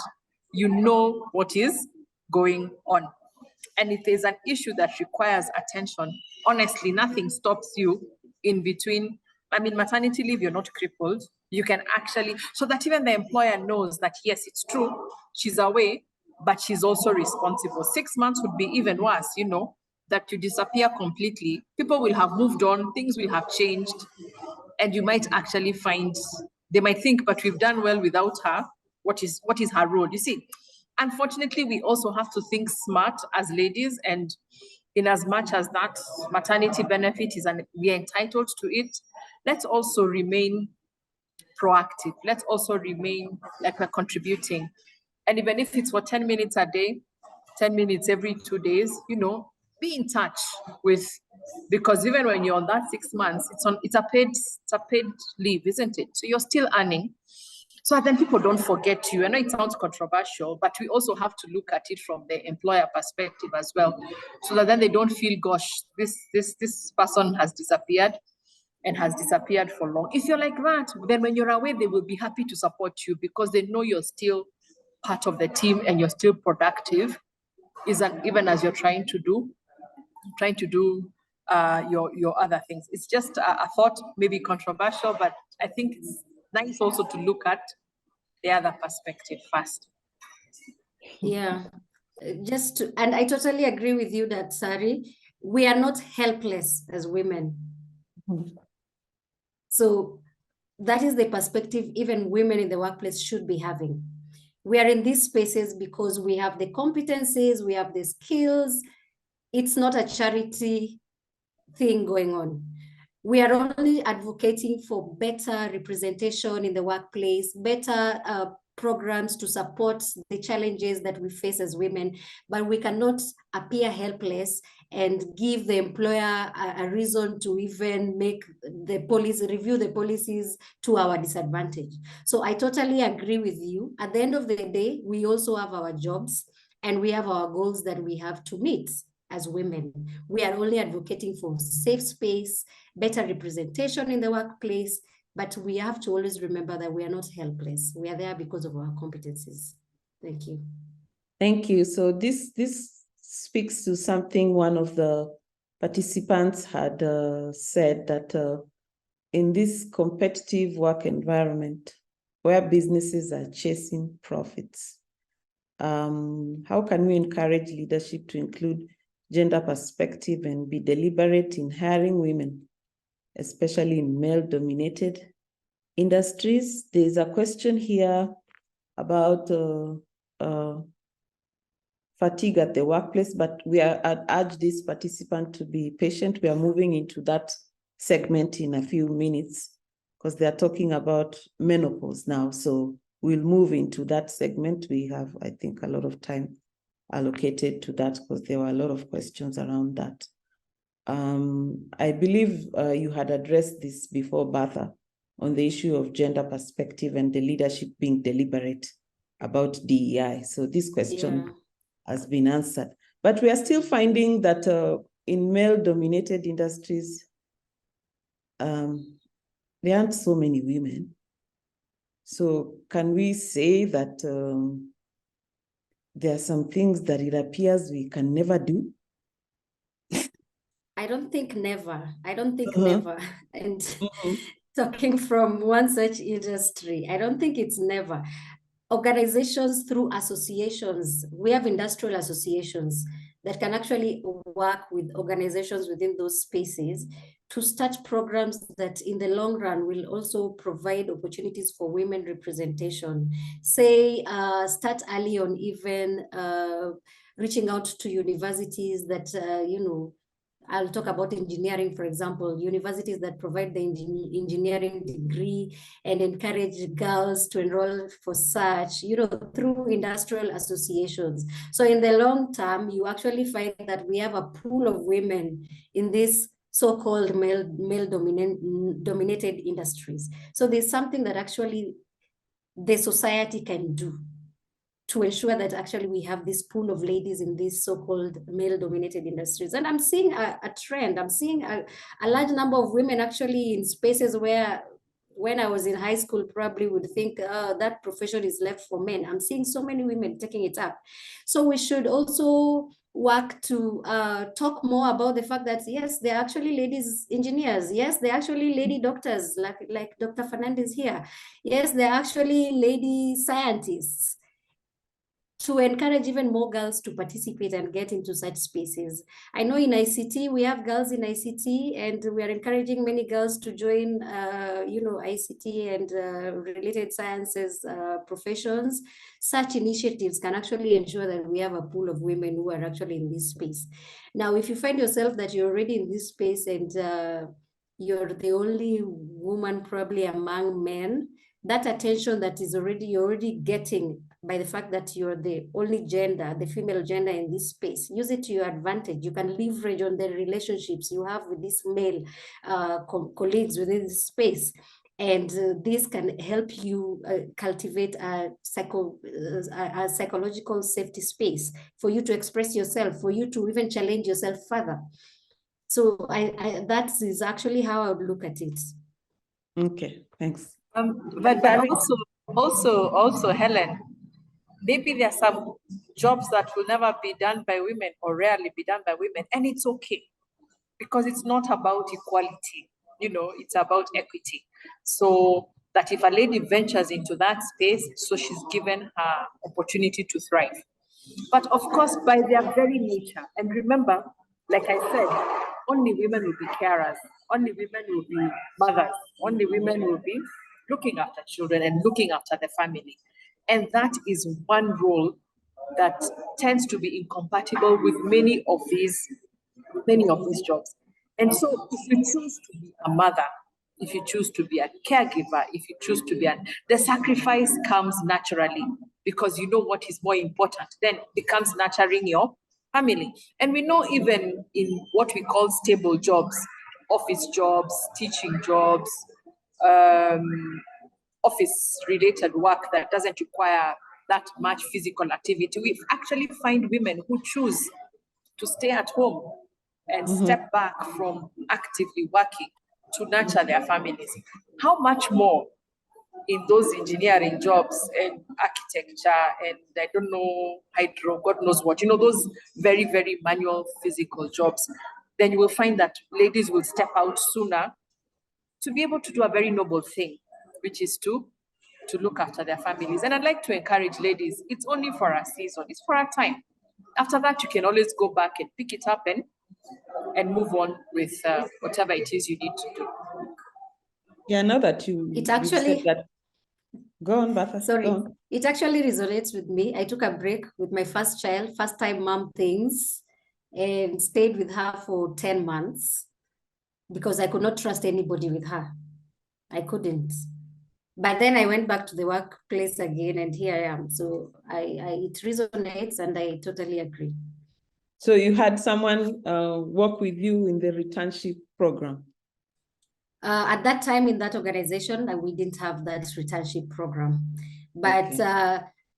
you know what is going on. And if there's an issue that requires attention, honestly, nothing stops you in between. I mean, maternity leave, you're not crippled. You can actually, so that even the employer knows that, yes, it's true, she's away, but she's also responsible. 6 months would be even worse, that you disappear completely. People will have moved on, things will have changed, and you might actually find, they might think, but we've done well without her. What is her role? You see, unfortunately, we also have to think smart as ladies, and in as much as that maternity benefit is, and we are entitled to it, let's also remain proactive. Let's also remain like we're contributing. And even if it's for 10 minutes a day, 10 minutes every 2 days, be in touch with, because even when you're on that 6 months, it's a paid leave, isn't it? So you're still earning. So then people don't forget you. I know it sounds controversial, but we also have to look at it from the employer perspective as well, so that then they don't feel, gosh, this person has disappeared and has disappeared for long. If you're like that, then when you're away, they will be happy to support you because they know you're still part of the team and you're still productive, even as you're trying to do your other things. It's just a thought, maybe controversial, but I think it's nice also to look at the other perspective first. Yeah, and I totally agree with you that, Sari, we are not helpless as women. So that is the perspective even women in the workplace should be having. We are in these spaces because we have the competencies, we have the skills. It's not a charity thing going on. We are only advocating for better representation in the workplace, better programs to support the challenges that we face as women, but we cannot appear helpless and give the employer a reason to even make the policy, review the policies to our disadvantage. So I totally agree with you. At the end of the day, we also have our jobs and we have our goals that we have to meet as women. We are only advocating for safe space, better representation in the workplace, but we have to always remember that we are not helpless. We are there because of our competencies. Thank you. Thank you. So this speaks to something one of the participants had said, that in this competitive work environment where businesses are chasing profits, how can we encourage leadership to include gender perspective and be deliberate in hiring women, especially in male-dominated industries? There's a question here about fatigue at the workplace, but I'd urge this participant to be patient. We are moving into that segment in a few minutes because they are talking about menopause now. So we'll move into that segment. We have, I think, a lot of time allocated to that because there were a lot of questions around that. I believe you had addressed this before, Bertha, on the issue of gender perspective and the leadership being deliberate about DEI. So this question has been answered. But we are still finding that in male-dominated industries, there aren't so many women. So can we say that there are some things that it appears we can never do? I don't think never. I don't think never. And talking from one such industry, I don't think it's never. Organizations through associations, we have industrial associations that can actually work with organizations within those spaces to start programs that in the long run will also provide opportunities for women representation. Say, start early on even reaching out to universities that, I'll talk about engineering, for example, universities that provide the engineering degree and encourage girls to enroll for such, through industrial associations. So in the long term, you actually find that we have a pool of women in this so-called male-dominated industries. So there's something that actually the society can do to ensure that actually we have this pool of ladies in these so-called male-dominated industries. And I'm seeing a trend. I'm seeing a large number of women actually in spaces where when I was in high school, probably would think that profession is left for men. I'm seeing so many women taking it up. So we should also work to talk more about the fact that, yes, there are actually ladies engineers. Yes, there are actually lady doctors like Dr. Fernandes here. Yes, there are actually lady scientists, to encourage even more girls to participate and get into such spaces. I know in ICT, we have girls in ICT, and we are encouraging many girls to join, ICT and related sciences professions. Such initiatives can actually ensure that we have a pool of women who are actually in this space. Now, if you find yourself that you're already in this space and you're the only woman probably among men, that attention that you're already getting by the fact that you're the only gender, the female gender in this space, use it to your advantage. You can leverage on the relationships you have with these male colleagues within this space. And this can help you cultivate a psychological safety space for you to express yourself, for you to even challenge yourself further. So that is actually how I would look at it. Okay, thanks. But also, Helen, maybe there are some jobs that will never be done by women or rarely be done by women, and it's okay because it's not about equality, it's about equity. So that if a lady ventures into that space, so she's given her opportunity to thrive. But of course, by their very nature, and remember, like I said, only women will be carers, only women will be mothers, only women will be looking after children and looking after the family. And that is one role that tends to be incompatible with many of these jobs. And so if you choose to be a mother, if you choose to be a caregiver, if you choose to be the sacrifice comes naturally because you know what is more important. Then it becomes nurturing your family. And we know even in what we call stable jobs, office jobs, teaching jobs, office-related work that doesn't require that much physical activity, we actually find women who choose to stay at home and step back from actively working to nurture their families. How much more in those engineering jobs and architecture and I don't know, hydro, God knows what, those very, very manual physical jobs, then you will find that ladies will step out sooner to be able to do a very noble thing, which is to look after their families. And I'd like to encourage ladies, it's only for a season, it's for a time. After that, you can always go back and pick it up and move on with whatever it is you need to do. Yeah, now that you said that. Go on, Bertha. Sorry, go on. It actually resonates with me. I took a break with my first child, first time mom things, and stayed with her for 10 months because I could not trust anybody with her. I couldn't. But then I went back to the workplace again, and here I am. So it resonates, and I totally agree. So you had someone work with you in the returnship program? At that time in that organization, we didn't have that returnship program. But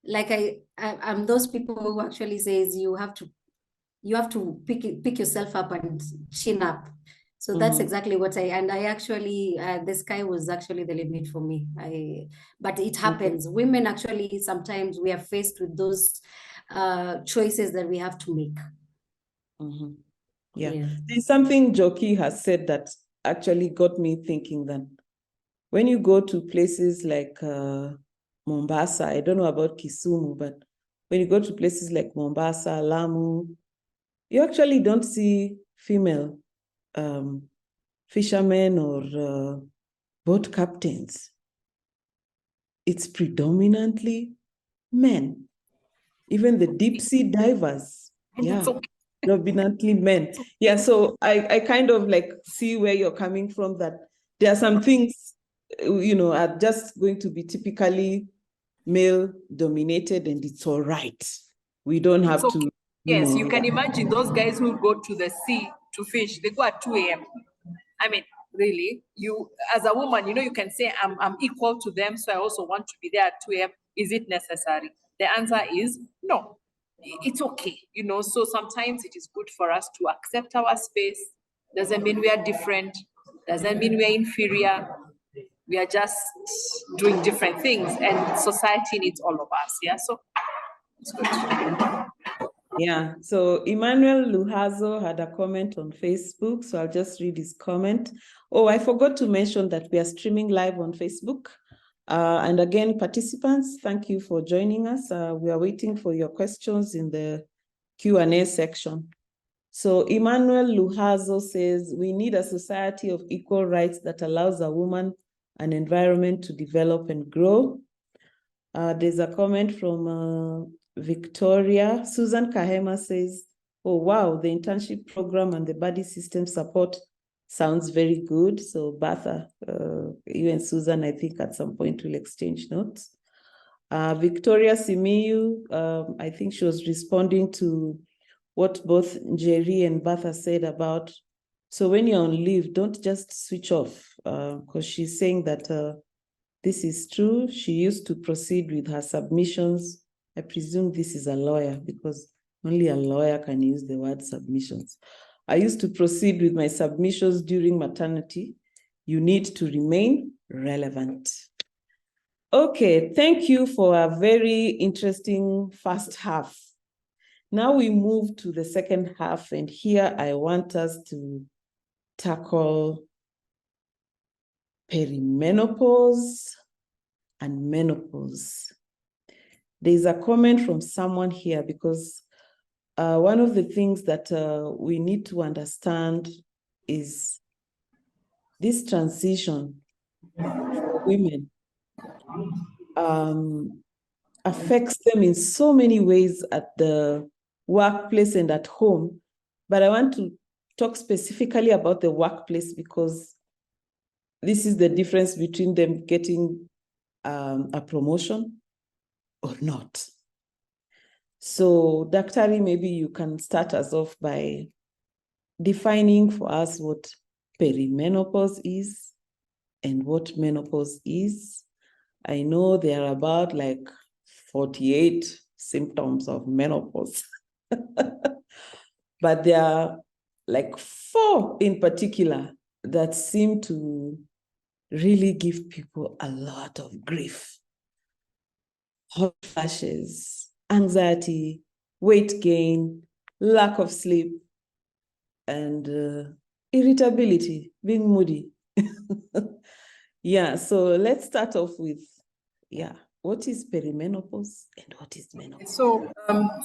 like I'm those people who actually says you have to pick yourself up and chin up. So that's exactly what I actually, the sky was actually the limit for me. But it happens. Women actually, sometimes we are faced with those choices that we have to make. Yeah. There's something Njoki has said that actually got me thinking that when you go to places like Mombasa, I don't know about Kisumu, but when you go to places like Mombasa, Lamu, you actually don't see female fishermen or boat captains. It's predominantly men. Even the deep sea divers, predominantly men. Yeah, so I kind of like see where you're coming from, that there are some things, are just going to be typically male dominated, and it's all right. We don't have to. Yes, you can imagine those guys who go to the sea to fish, they go at 2 a.m. I mean, really, you as a woman, you can say I'm equal to them, so I also want to be there at 2 a.m. Is it necessary? The answer is no. It's okay, so sometimes it is good for us to accept our space. Doesn't mean we are different, doesn't mean we are inferior. We are just doing different things, and society needs all of us. Yeah, so it's good. Yeah, so Emmanuel Luhazo had a comment on Facebook, so I'll just read his comment. Oh, I forgot to mention that we are streaming live on Facebook. And again, participants, thank you for joining us. We are waiting for your questions in the Q&A section. So Emmanuel Luhazo says, we need a society of equal rights that allows a woman an environment to develop and grow. There's a comment from Victoria. Susan Kahema says, oh, wow, the internship program and the body system support sounds very good. So Bertha, you and Susan, I think at some point will exchange notes. Victoria Simiyu, I think she was responding to what both Njeri and Bertha said about, so when you're on leave, don't just switch off, because she's saying that this is true. She used to proceed with her submissions. I presume this is a lawyer, because only a lawyer can use the word submissions. I used to proceed with my submissions during maternity. You need to remain relevant. Okay, thank you for a very interesting first half. Now we move to the second half, and here I want us to tackle perimenopause and menopause. There's a comment from someone here, because one of the things that we need to understand is this transition for women affects them in so many ways at the workplace and at home. But I want to talk specifically about the workplace, because this is the difference between them getting a promotion or not. So, Daktari, maybe you can start us off by defining for us what perimenopause is and what menopause is. I know there are about like 48 symptoms of menopause, but there are like 4 in particular that seem to really give people a lot of grief. Hot flashes, anxiety, weight gain, lack of sleep, and irritability, being moody. Yeah, so let's start off with, what is perimenopause and what is menopause?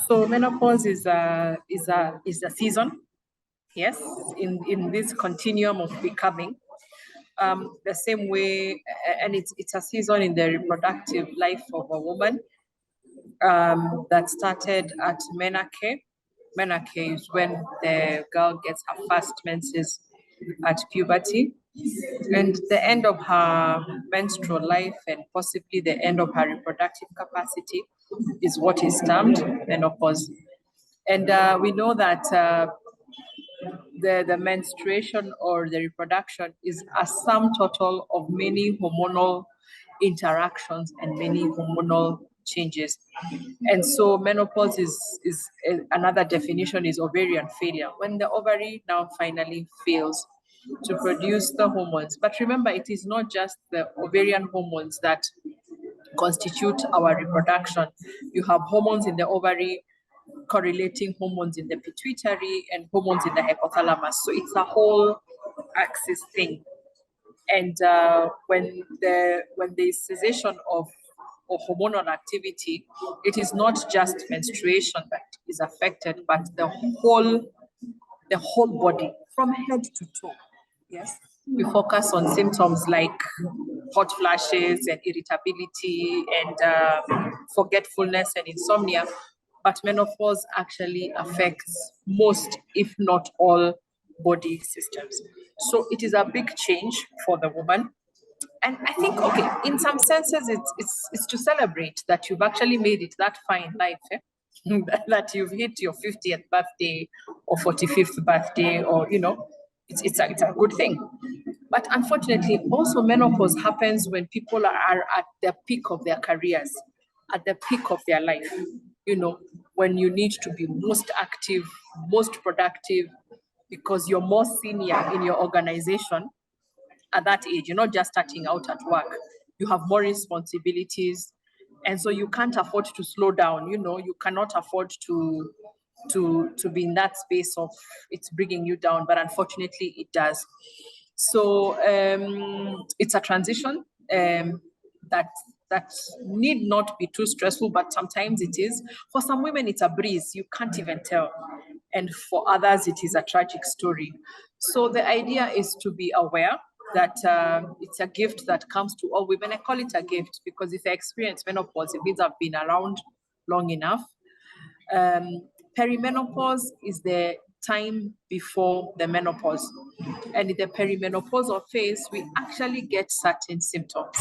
So menopause is a season, yes, in this continuum of becoming. The same way, and it's a season in the reproductive life of a woman that started at menarche. Menarche is when the girl gets her first menses at puberty, and the end of her menstrual life and possibly the end of her reproductive capacity is what is termed menopause. And we know that the menstruation or the reproduction is a sum total of many hormonal interactions and many hormonal changes. And so menopause is another definition is ovarian failure, when the ovary now finally fails to produce the hormones. But remember, it is not just the ovarian hormones that constitute our reproduction. You have hormones in the ovary correlating hormones in the pituitary and hormones in the hypothalamus. So it's a whole axis thing. And when there is cessation of hormonal activity, it is not just menstruation that is affected, but the whole body from head to toe. Yes, we focus on symptoms like hot flashes and irritability and forgetfulness and insomnia, but menopause actually affects most, if not all, body systems. So it is a big change for the woman. And I think, okay, in some senses, it's to celebrate that you've actually made it that far in life, that you've hit your 50th birthday or 45th birthday, or, it's a good thing. But unfortunately, also menopause happens when people are at the peak of their careers, at the peak of their life, when you need to be most active, most productive, because you're more senior in your organization at that age. You're not just starting out at work. You have more responsibilities. And so you can't afford to slow down. You cannot afford to be in that space of it's bringing you down, but unfortunately it does. So it's a transition that need not be too stressful, but sometimes it is. For some women, it's a breeze. You can't even tell. And for others, it is a tragic story. So the idea is to be aware that it's a gift that comes to all women. I call it a gift because if I experience menopause, it means I've been around long enough. Perimenopause is the time before the menopause. And in the perimenopausal phase, we actually get certain symptoms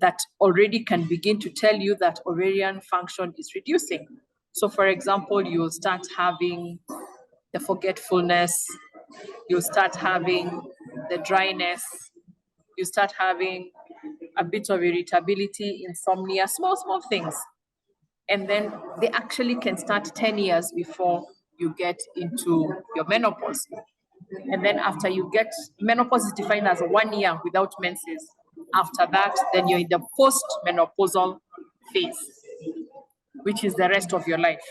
that already can begin to tell you that ovarian function is reducing. So for example, you'll start having the forgetfulness, you'll start having the dryness, you start having a bit of irritability, insomnia, small things. And then they actually can start 10 years before you get into your menopause. And then after you get, menopause is defined as 1 year without menses. After that, then you're in the post-menopausal phase, which is the rest of your life.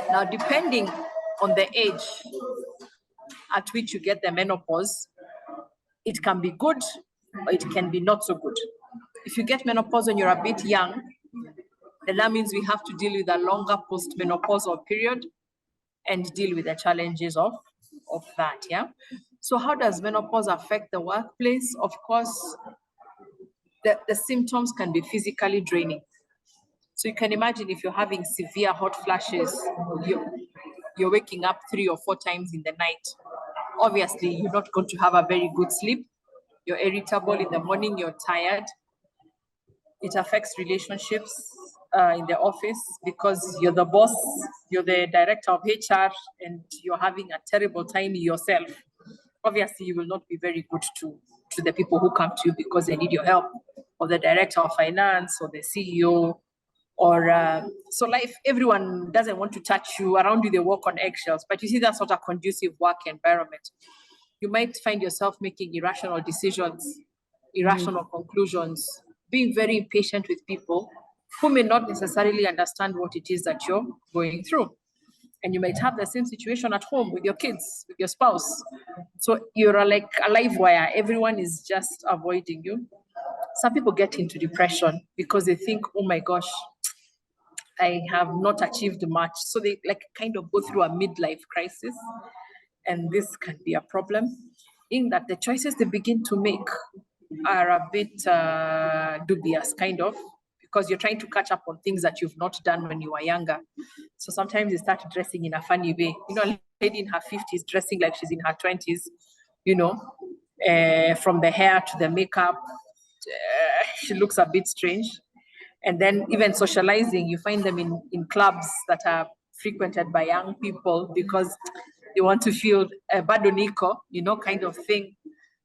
Now, depending on the age at which you get the menopause, it can be good or it can be not so good. If you get menopause when you're a bit young, then that means we have to deal with a longer post-menopausal period and deal with the challenges of that, yeah? So how does menopause affect the workplace? Of course, the symptoms can be physically draining. So you can imagine if you're having severe hot flashes, you're waking up 3 or 4 times in the night. Obviously, you're not going to have a very good sleep. You're irritable in the morning, you're tired. It affects relationships. in the office because you're the boss, you're the director of HR, and you're having a terrible time yourself. Obviously, you will not be very good to the people who come to you because they need your help, or the director of finance, or the CEO, or so life. Everyone doesn't want to touch you. Around you, they walk on eggshells. But you see, that's not a conducive work environment. You might find yourself making irrational decisions, irrational conclusions, being very impatient with people who may not necessarily understand what it is that you're going through. And you might have the same situation at home with your kids, with your spouse. So you're like a live wire. Everyone is just avoiding you. Some people get into depression because they think, oh my gosh, I have not achieved much. So they like kind of go through a midlife crisis. And this can be a problem in that the choices they begin to make are a bit dubious, kind of, because you're trying to catch up on things that you've not done when you were younger. So sometimes you start dressing in a funny way. You know, a lady in her 50s dressing like she's in her 20s, you know, from the hair to the makeup, she looks a bit strange. And then even socializing, you find them in clubs that are frequented by young people because they want to feel badoniko, you know, kind of thing.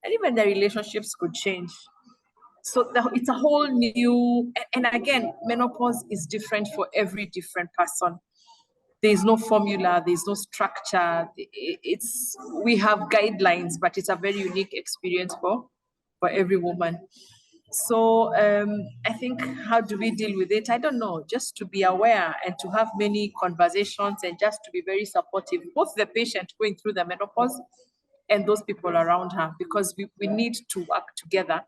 And even their relationships could change. So it's a whole new, and again, menopause is different for every different person. There's no formula, there's no structure. We have guidelines, but it's a very unique experience for every woman. So I think, how do we deal with it? I don't know, just to be aware and to have many conversations and just to be very supportive, both the patient going through the menopause and those people around her, because we need to work together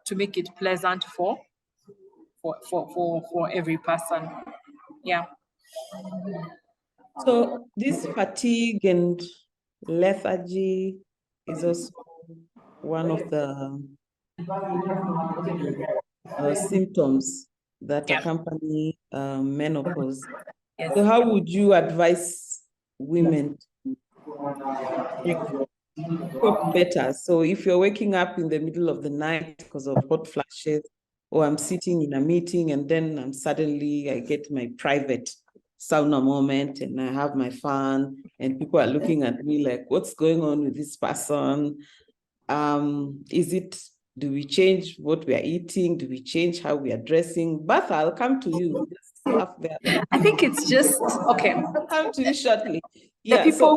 to make it pleasant for every person. Yeah. So this fatigue and lethargy is also one of the symptoms that accompany menopause. Yes. So how would you advise women to cope better? So if you're waking up in the middle of the night because of hot flashes, or I'm sitting in a meeting and then I get my private sauna moment and I have my fan and people are looking at me like, what's going on with this person? Do we change what we are eating? Do we change how we are dressing? Bertha, I'll come to you. I think it's just, okay. I'll come to you shortly. The people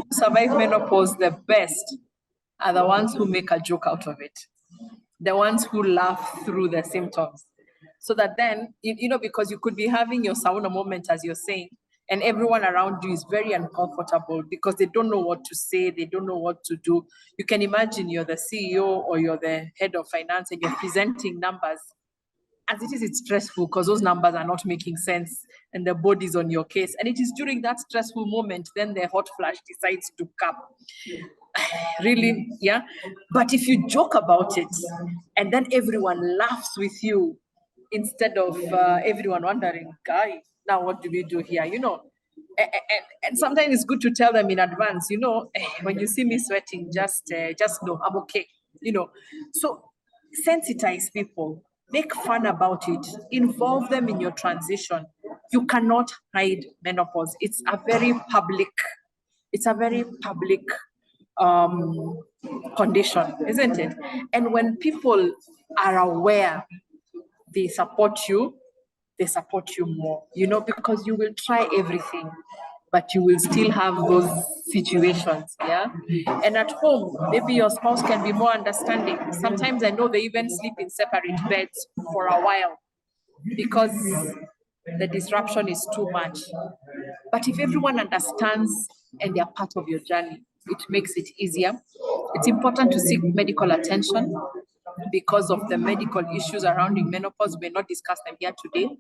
who survive menopause the best are the ones who make a joke out of it. The ones who laugh through the symptoms. So that then, you know, because you could be having your sauna moment, as you're saying, and everyone around you is very uncomfortable because they don't know what to say, they don't know what to do. You can imagine you're the CEO or you're the head of finance and you're presenting numbers. As it is, it's stressful because those numbers are not making sense and the body's on your case. And it is during that stressful moment, then the hot flash decides to come. Really, yeah. But if you joke about it and then everyone laughs with you instead of everyone wondering, guy, now what do we do here? You know, and sometimes it's good to tell them in advance, you know, when you see me sweating, just know I'm okay, you know. So sensitize people, make fun about it, involve them in your transition. You cannot hide menopause. It's a very public condition, isn't it? And when people are aware, they support you more, you know, because you will try everything, but you will still have those situations, yeah? And at home, maybe your spouse can be more understanding. Sometimes I know they even sleep in separate beds for a while because the disruption is too much. But if everyone understands and they're part of your journey, it makes it easier. It's important to seek medical attention because of the medical issues surrounding menopause. We may not discuss them here today,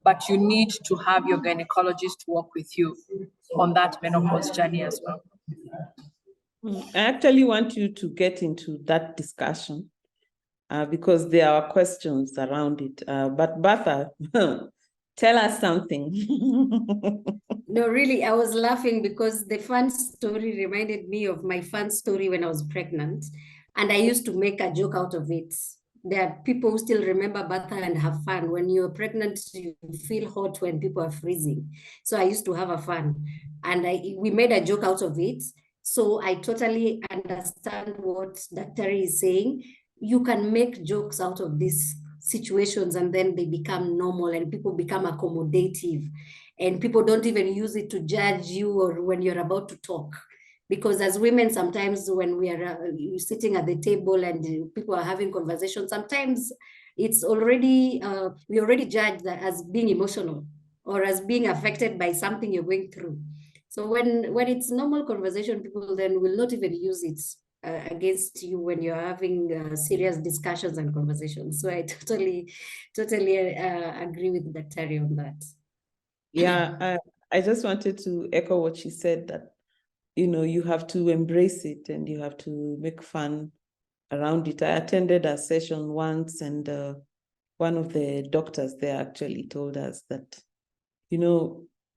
but you need to have your gynecologist work with you on that menopause journey as well. I actually want you to get into that discussion because there are questions around it. But Bertha, tell us something. No, really, I was laughing because the fun story reminded me of my fun story when I was pregnant. And I used to make a joke out of it. There are people who still remember Bertha and have fun. When you're pregnant, you feel hot when people are freezing. So I used to have a fun, and we made a joke out of it. So I totally understand what Daktari is saying. You can make jokes out of these situations, and then they become normal, and people become accommodative, and people don't even use it to judge you or when you're about to talk. Because as women, sometimes when we are sitting at the table and people are having conversations, sometimes it's already, we already judge that as being emotional or as being affected by something you're going through. So when it's normal conversation, people then will not even use it against you when you're having serious discussions and conversations. So I totally agree with Daktari on that. Yeah, I just wanted to echo what she said, that you have to embrace it and you have to make fun around it. I attended a session once, and one of the doctors there actually told us that,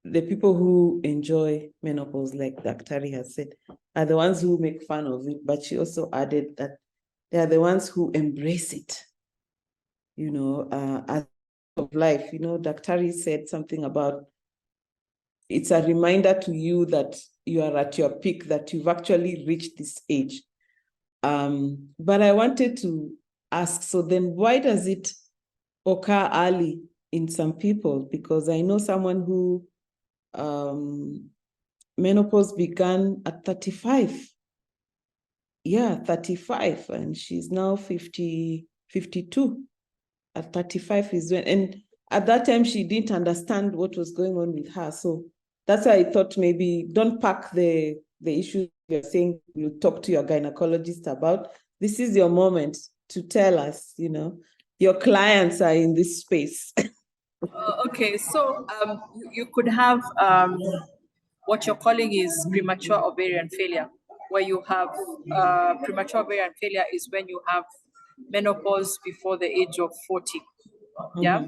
the people who enjoy menopause, like Daktari has said, are the ones who make fun of it. But she also added that they are the ones who embrace it, as of life. Daktari said something about, it's a reminder to you that you are at your peak, that you've actually reached this age. But I wanted to ask, so then why does it occur early in some people? Because I know someone who menopause began at 35. Yeah, 35, and she's now 52. At 35 is when, and at that time she didn't understand what was going on with her. So that's why I thought maybe don't pack the issue you're saying you talk to your gynecologist about. This is your moment to tell us, your clients are in this space. Okay, so you could have what you're calling is premature ovarian failure, where you have premature ovarian failure is when you have menopause before the age of 40. Yeah.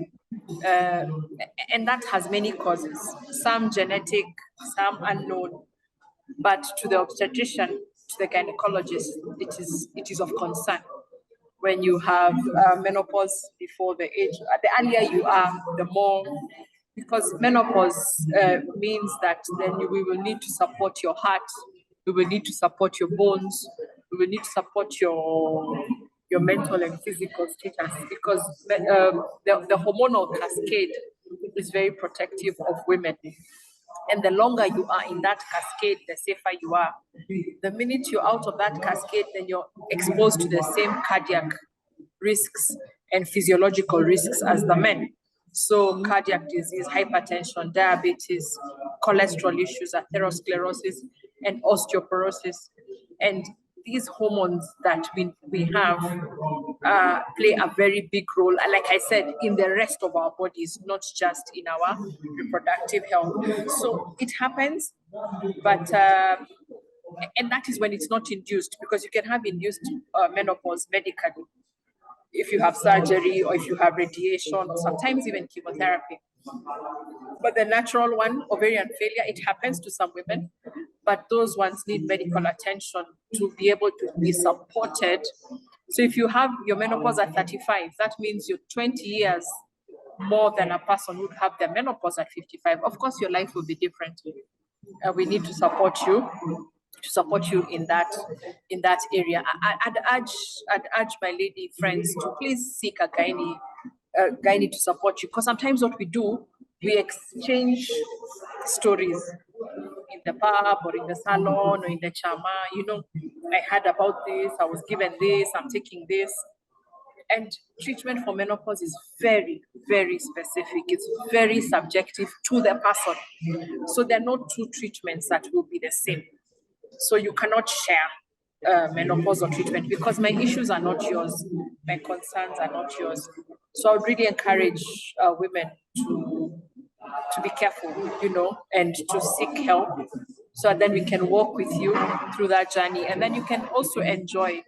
And that has many causes, some genetic, some unknown. But to the obstetrician, to the gynecologist, it is of concern when you have menopause before the age. The earlier you are, the more, because menopause means that then we will need to support your heart, we will need to support your bones, we will need to support your mental and physical status, because the hormonal cascade is very protective of women. And the longer you are in that cascade, the safer you are. The minute you're out of that cascade, then you're exposed to the same cardiac risks and physiological risks as the men. So cardiac disease, hypertension, diabetes, cholesterol issues, atherosclerosis, and osteoporosis. And these hormones that we have play a very big role, like I said, in the rest of our bodies, not just in our reproductive health. So it happens, but and that is when it's not induced, because you can have induced menopause medically if you have surgery or if you have radiation or sometimes even chemotherapy. But the natural one, ovarian failure, it happens to some women, but those ones need medical attention to be able to be supported. So if you have your menopause at 35, that means you're 20 years more than a person who would have their menopause at 55. Of course, your life will be different. We need to support you in that area. I'd urge my lady friends to please seek a gynae to support you, because sometimes what we do, we exchange stories in the pub or in the salon or in the chama. I heard about this, I was given this, I'm taking this. And treatment for menopause is very, very specific. It's very subjective to the person. So there are no two treatments that will be the same. So you cannot share menopausal treatment, because my issues are not yours, my concerns are not yours. So I would really encourage women to be careful, and to seek help, so that then we can walk with you through that journey, and then you can also enjoy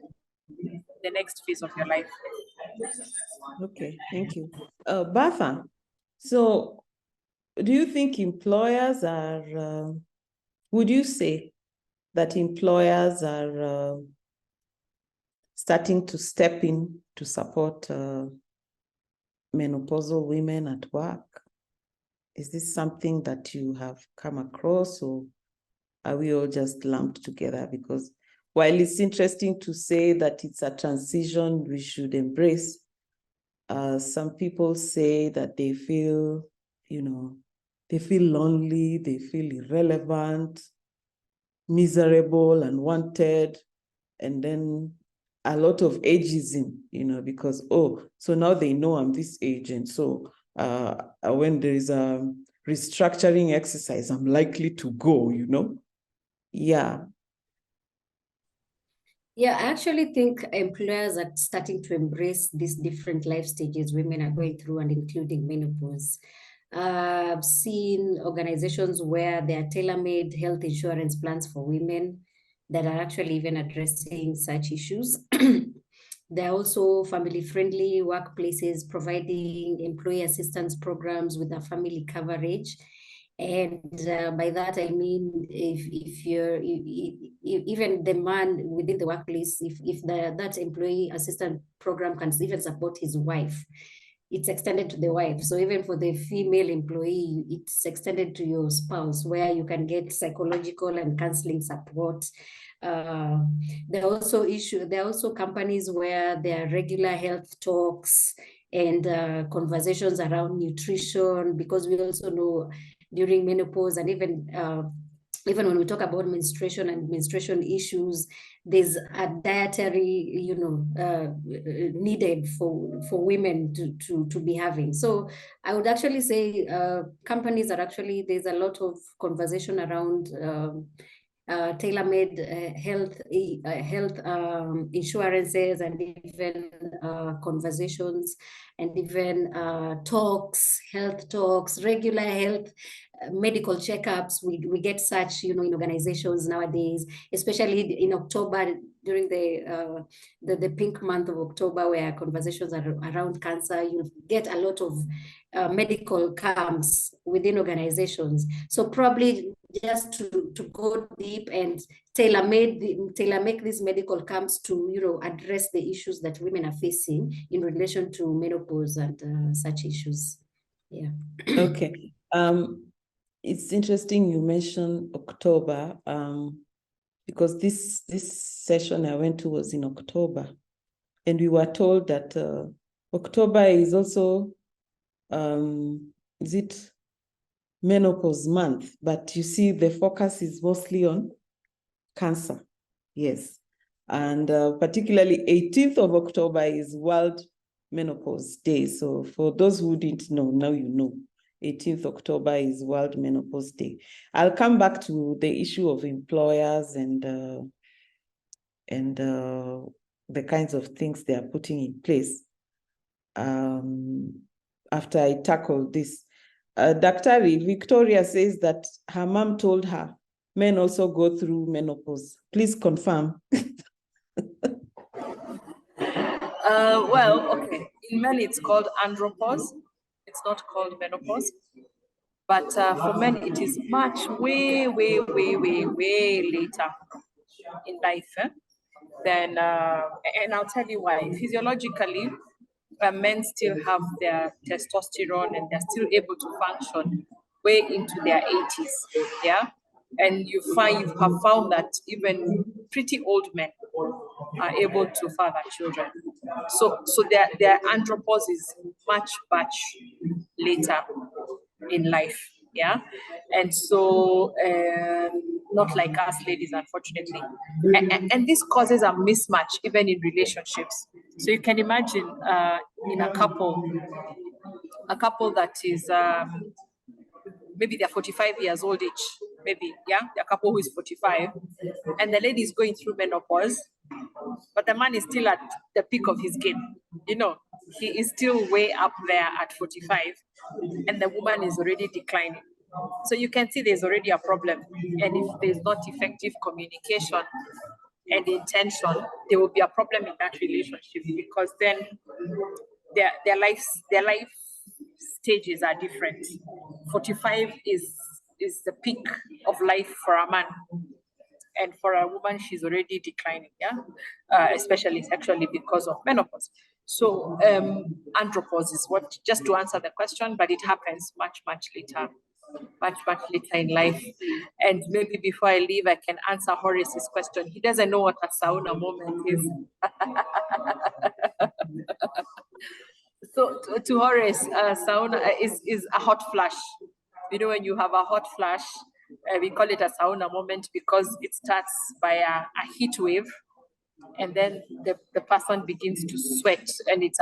the next phase of your life. Okay, thank you. Bertha, so do you think employers are, would you say that employers are starting to step in to support menopausal women at work? Is this something that you have come across, or are we all just lumped together? Because while it's interesting to say that it's a transition we should embrace, some people say that they feel, they feel lonely, they feel irrelevant, miserable, unwanted, and then a lot of ageism, because, so now they know I'm this age, and so when there is a restructuring exercise, I'm likely to go, Yeah. Yeah, I actually think employers are starting to embrace these different life stages women are going through, and including menopause. I've seen organizations where there are tailor-made health insurance plans for women that are actually even addressing such issues. There are also family-friendly workplaces providing employee assistance programs with a family coverage. And by that, I mean, if you're, even the man within the workplace, if that employee assistance program can even support his wife, it's extended to the wife. So even for the female employee, it's extended to your spouse, where you can get psychological and counseling support. There are also companies where there are regular health talks and conversations around nutrition, because we also know during menopause, and even when we talk about menstruation and menstruation issues, there's a dietary, needed for women to be having. So I would actually say companies are actually, there's a lot of conversation around tailor-made health insurances, and even conversations, and even health talks, regular health medical checkups. We get such, in organizations nowadays, especially in October, during the pink month of October, where conversations are around cancer. You get a lot of medical camps within organizations. So probably just to go deep and tailor-make these medical camps to address the issues that women are facing in relation to menopause and such issues. Yeah. Okay. It's interesting you mentioned October, because this session I went to was in October, and we were told that October is also is it menopause month, but you see the focus is mostly on cancer. Yes. And particularly 18th of October is World Menopause Day. So for those who didn't know, now you know. 18th October is World Menopause Day. I'll come back to the issue of employers and the kinds of things they are putting in place after I tackle this. Dr. Victoria says that her mom told her men also go through menopause. Please confirm. Well, okay. In men, it's called andropause. It's not called menopause. But for men, it is much way later in life. Then, and I'll tell you why. Physiologically, men still have their testosterone, and they're still able to function way into their 80s. Yeah. And you have found that even pretty old men are able to father children. So their andropause is much later in life. Yeah. And so not like us ladies, unfortunately. And this causes a mismatch even in relationships. So you can imagine in a couple that is maybe they're 45 years old each, maybe, yeah, they're a couple who is 45, and the lady is going through menopause, but the man is still at the peak of his game. He is still way up there at 45, and the woman is already declining. So you can see there's already a problem. And if there's not effective communication and intention, there will be a problem in that relationship, because then their life stages are different. 45 is the peak of life for a man, and for a woman, she's already declining, especially sexually because of menopause. So andropause is what, just to answer the question, but it happens much later in life. And maybe before I leave, I can answer Horace's question. He doesn't know what a sauna moment is. So to Horace, sauna is a hot flash. You know, when you have a hot flash, we call it a sauna moment because it starts by a heat wave, and then the person begins to sweat, and it's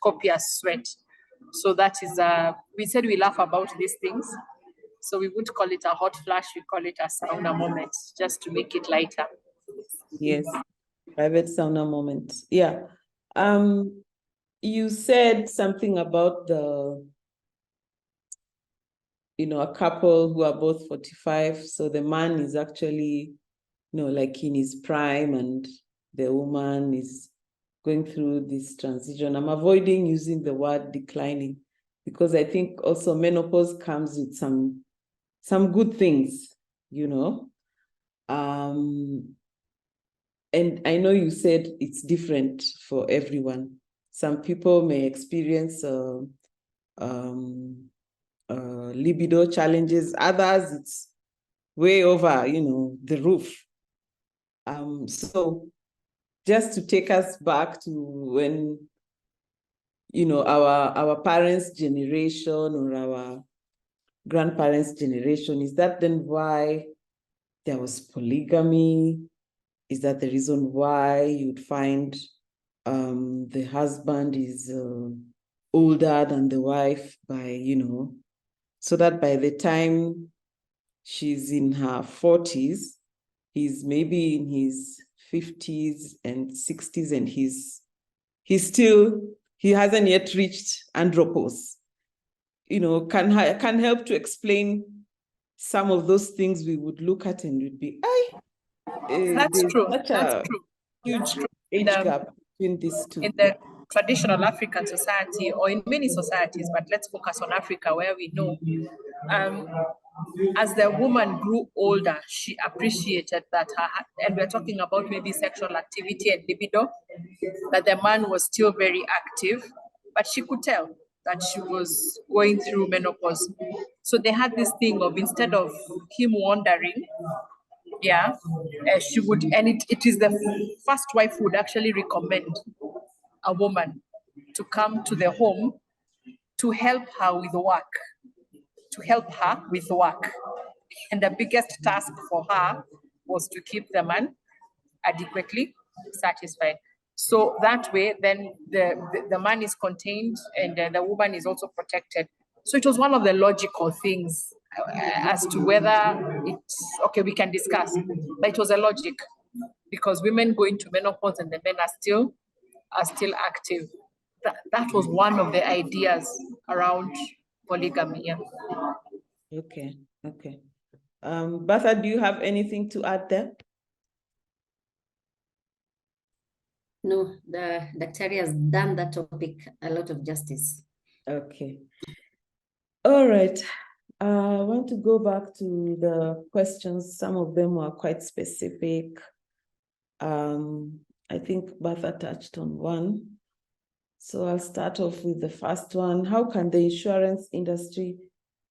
copious sweat. So that is we said we laugh about these things, so we wouldn't call it a hot flash, we call it a sauna moment, just to make it lighter. Yes, private sauna moment. Yeah. You said something about a couple who are both 45. So the man is actually, like in his prime, and the woman is going through this transition. I'm avoiding using the word declining because I think also menopause comes with some good things, and I know you said it's different for everyone. Some people may experience libido challenges. Others, it's way over, the roof. So just to take us back to when, our parents' generation or our grandparents' generation, is that then why there was polygamy? Is that the reason why you'd find the husband is older than the wife by, so that by the time she's in her 40s, he's maybe in his 50s and 60s, and he hasn't yet reached andropause. Can help to explain some of those things we would look at and would be, that's true. Such That's a true. huge age gap between these two. In the traditional African society, or in many societies, but let's focus on Africa, where we know as the woman grew older, she appreciated that and we're talking about maybe sexual activity and libido, that the man was still very active, but she could tell that she was going through menopause. So they had this thing of, instead of him wandering, she would, and it is the first wife who would actually recommend a woman to come to the home to help her with work. And the biggest task for her was to keep the man adequately satisfied. So that way, then the man is contained, and the woman is also protected. So it was one of the logical things as to whether it's okay, we can discuss, but it was a logic, because women go into menopause and the men are still active. That was one of the ideas around polygamy. Yeah. Okay. Bertha, do you have anything to add there? No, the Dr. has done that topic a lot of justice. Okay. All right. I want to go back to the questions. Some of them were quite specific. I think Bertha touched on one. So I'll start off with the first one. How can the insurance industry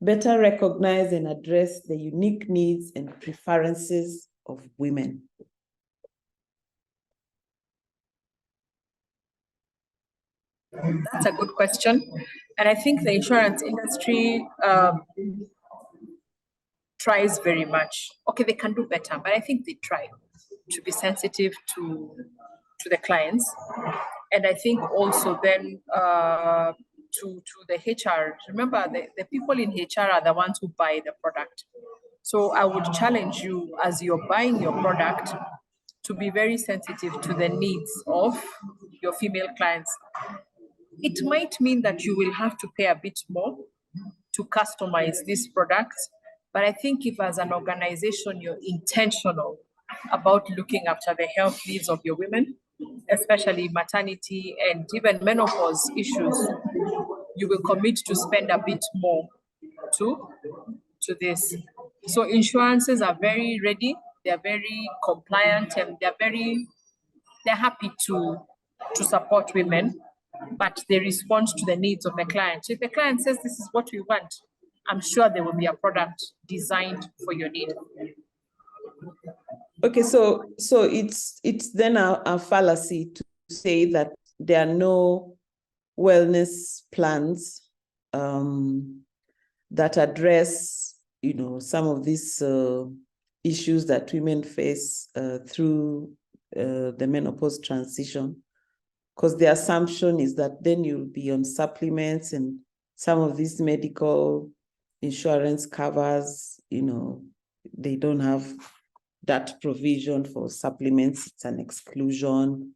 better recognize and address the unique needs and preferences of women? That's a good question. And I think the insurance industry tries very much. Okay, they can do better, but I think they try to be sensitive to the clients. And I think also then to the HR. Remember, the people in HR are the ones who buy the product. So I would challenge you, as you're buying your product, to be very sensitive to the needs of your female clients. It might mean that you will have to pay a bit more to customize these products, but I think if as an organization you're intentional about looking after the health needs of your women, especially maternity and even menopause issues, you will commit to spend a bit more to this. So insurances are very ready. they're very compliant, and they're happy to support women, but they respond to the needs of the client. So if the client says this is what we want, I'm sure there will be a product designed for your need. Okay, so it's then a fallacy to say that there are no wellness plans that address, some of these issues that women face through the menopause transition, because the assumption is that then you'll be on supplements, and some of these medical insurance covers, they don't have that provision for supplements. It's an exclusion.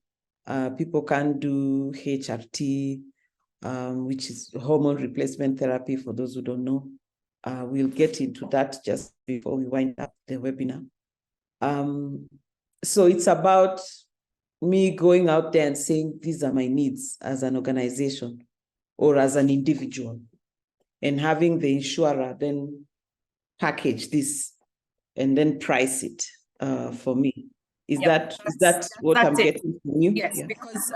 People can't do HRT, which is hormone replacement therapy, for those who don't know. We'll get into that just before we wind up the webinar. So it's about me going out there and saying, these are my needs as an organization or as an individual, and having the insurer then package this and then price it for me. Is that what I'm getting from you? Yes, because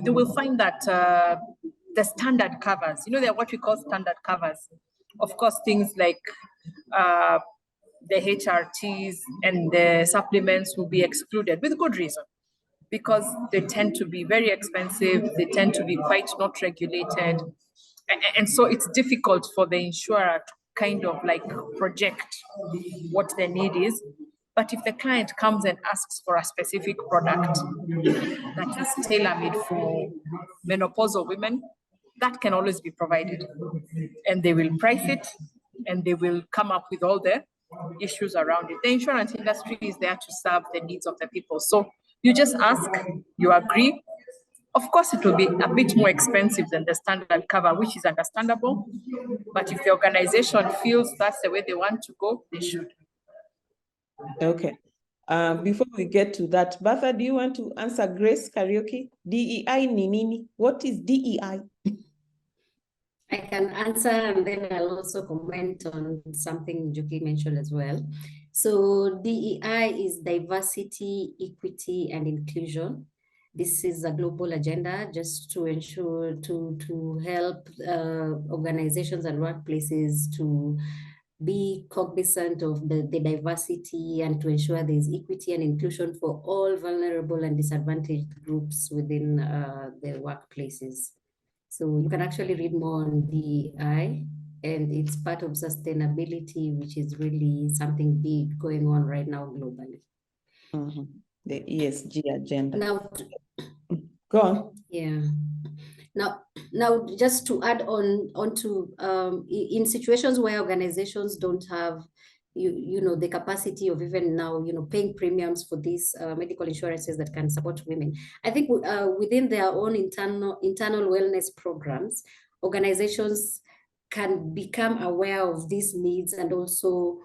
they will find that the standard covers, they're what we call standard covers. Of course, things like the HRTs and the supplements will be excluded with good reason, because they tend to be very expensive. They tend to be quite not regulated. And so it's difficult for the insurer to kind of like project what the need is. But if the client comes and asks for a specific product that is tailor-made for menopausal women, that can always be provided. And they will price it, and they will come up with all the issues around it. The insurance industry is there to serve the needs of the people. So you just ask, you agree. Of course, it will be a bit more expensive than the standard cover, which is understandable. But if the organization feels that's the way they want to go, they should. Okay. Before we get to that, Bertha, do you want to answer Grace Karaoke? DEI ni nini? What is DEI? I can answer, and then I'll also comment on something Njoki mentioned as well. So DEI is diversity, equity, and inclusion. This is a global agenda just to ensure, to help organizations and workplaces to be cognizant of the diversity, and to ensure there is equity and inclusion for all vulnerable and disadvantaged groups within the workplaces. So you can actually read more on DEI, and it's part of sustainability, which is really something big going on right now globally. Mm-hmm. The ESG agenda. Now, go on. Yeah. Now, just to add on to in situations where organizations don't have the capacity of even now paying premiums for these medical insurances that can support women, I think within their own internal wellness programs, organizations can become aware of these needs, and also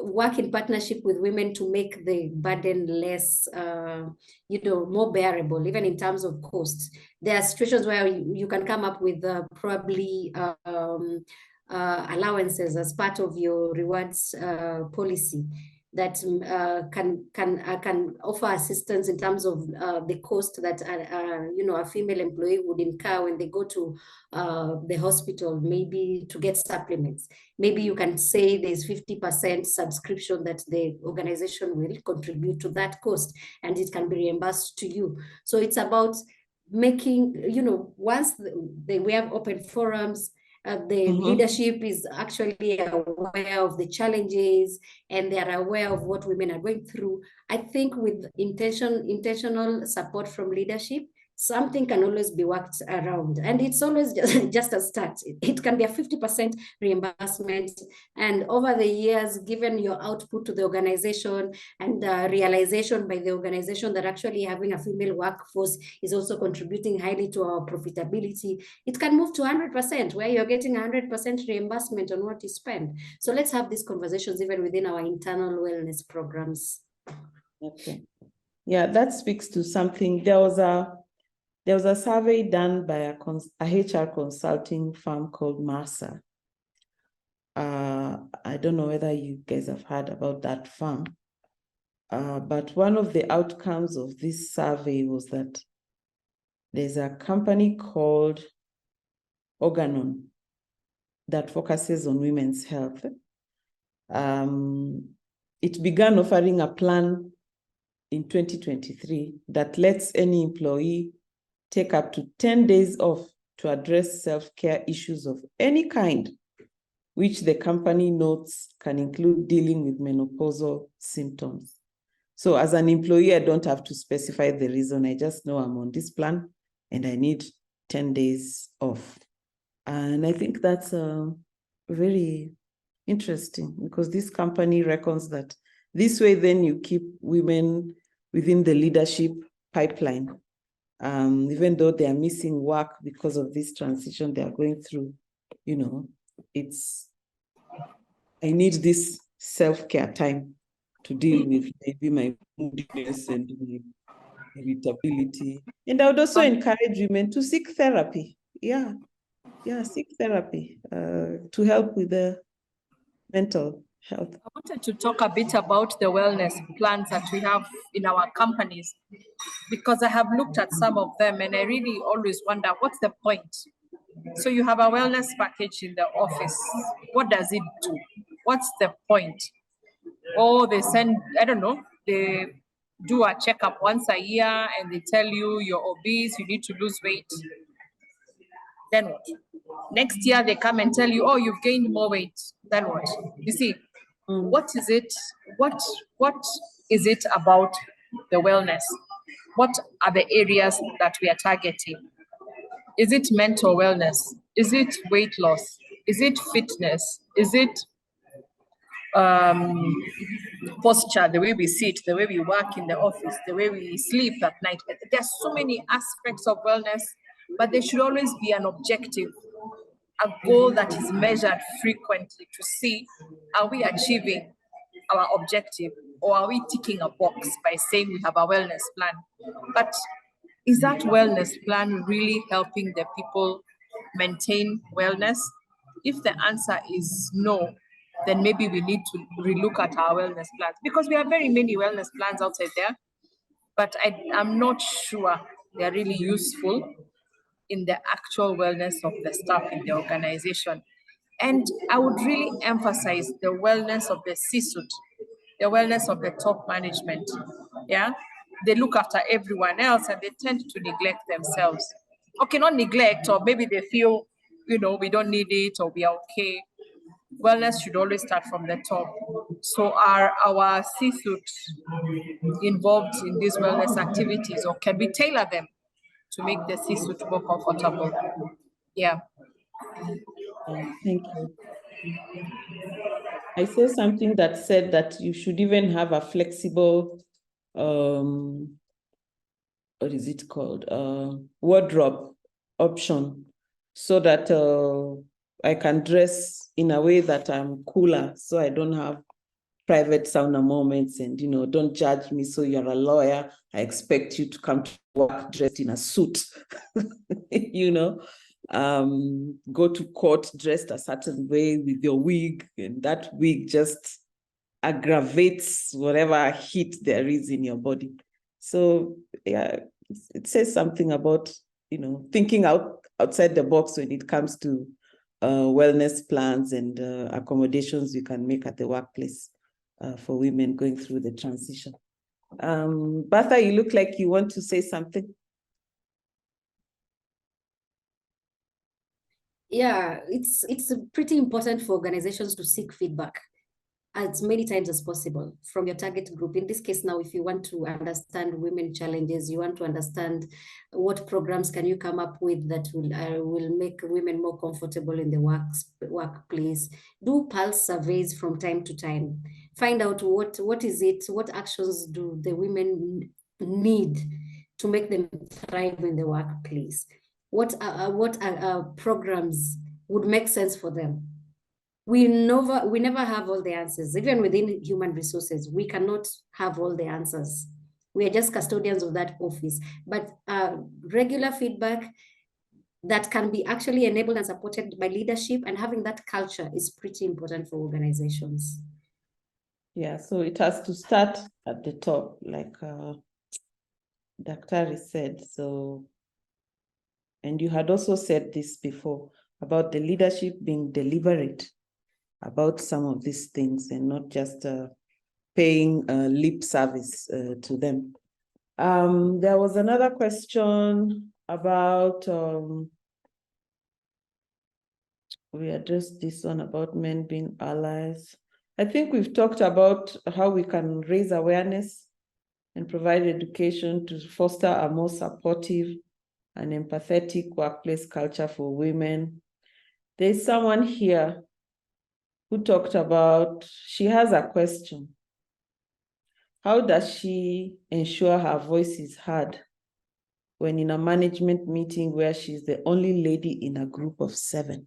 work in partnership with women to make the burden less, more bearable, even in terms of cost. There are situations where you can come up with probably allowances as part of your rewards policy that can offer assistance in terms of the cost that a female employee would incur when they go to the hospital, maybe to get supplements. Maybe you can say there's 50% subscription that the organization will contribute to that cost, and it can be reimbursed to you. So it's about making, once we have open forums, the leadership is actually aware of the challenges, and they are aware of what women are going through. I think with intentional support from leadership, something can always be worked around, and it's always just a start. It can be a 50% reimbursement, and over the years, given your output to the organization and realization by the organization that actually having a female workforce is also contributing highly to our profitability, it can move to 100%, where you're getting 100% reimbursement on what you spend. So let's have these conversations even within our internal wellness programs. Okay. Yeah, that speaks to something. There was a survey done by a HR consulting firm called Mercer. I don't know whether you guys have heard about that farm, but one of the outcomes of this survey was that there's a company called Organon that focuses on women's health. It began offering a plan in 2023 that lets any employee take up to 10 days off to address self-care issues of any kind, which the company notes can include dealing with menopausal symptoms. So as an employee, I don't have to specify the reason. I just know I'm on this plan and I need 10 days off. And I think that's very interesting, because this company reckons that this way, then you keep women within the leadership pipeline, even though they are missing work because of this transition they are going through. You know, I need this self-care time to deal with maybe my moodiness and my irritability. And I would also encourage women to seek therapy. Yeah, seek therapy to help with the mental health. I wanted to talk a bit about the wellness plans that we have in our companies, because I have looked at some of them and I really always wonder, what's the point? So you have a wellness package in the office. What does it do? What's the point? Or they send, I don't know, they do a checkup once a year and they tell you you're obese, you need to lose weight. Then what? Next year they come and tell you, oh, you've gained more weight. Then what? You see, what is it? What is it about the wellness? What are the areas that we are targeting? Is it mental wellness? Is it weight loss? Is it fitness? Is it posture, the way we sit, the way we work in the office, the way we sleep at night? There's so many aspects of wellness, but there should always be an objective, a goal that is measured frequently to see, are we achieving our objective, or are we ticking a box by saying we have a wellness plan? But is that wellness plan really helping the people maintain wellness? If the answer is no, then maybe we need to relook at our wellness plans, because we have very many wellness plans outside there, but I'm not sure they're really useful in the actual wellness of the staff in the organization. And I would really emphasize the wellness of the C-suite, the wellness of the top management. Yeah, they look after everyone else and they tend to neglect themselves. Okay, not neglect, or maybe they feel, we don't need it or we are okay. Wellness should always start from the top. So are our C-suite involved in these wellness activities, or can we tailor them to make the C-suite more comfortable? Yeah. Thank you. I saw something that said that you should even have a flexible, what is it called? Wardrobe option, so that I can dress in a way that I'm cooler, so I don't have private sauna moments, and don't judge me. So you're a lawyer, I expect you to come to work dressed in a suit. Go to court dressed a certain way with your wig, and that wig just aggravates whatever heat there is in your body. So yeah, it says something about thinking outside the box when it comes to wellness plans and accommodations you can make at the workplace for women going through the transition. Bertha, you look like you want to say something. Yeah, it's pretty important for organizations to seek feedback as many times as possible from your target group. In this case now, if you want to understand women challenges, you want to understand what programs can you come up with that will make women more comfortable in the workplace. Do pulse surveys from time to time. Find out what is it, what actions do the women need to make them thrive in the workplace. What programs would make sense for them? We never have all the answers. Even within human resources, we cannot have all the answers. We are just custodians of that office. But regular feedback, that can be actually enabled and supported by leadership, and having that culture is pretty important for organizations. Yeah, so it has to start at the top, like Dr. said. So, and you had also said this before about the leadership being deliberate about some of these things and not just paying lip service to them. There was another question about, we addressed this one about men being allies. I think we've talked about how we can raise awareness and provide education to foster a more supportive and empathetic workplace culture for women. There's someone here who talked about, she has a question. How does she ensure her voice is heard when in a management meeting where she's the only lady in a group of 7?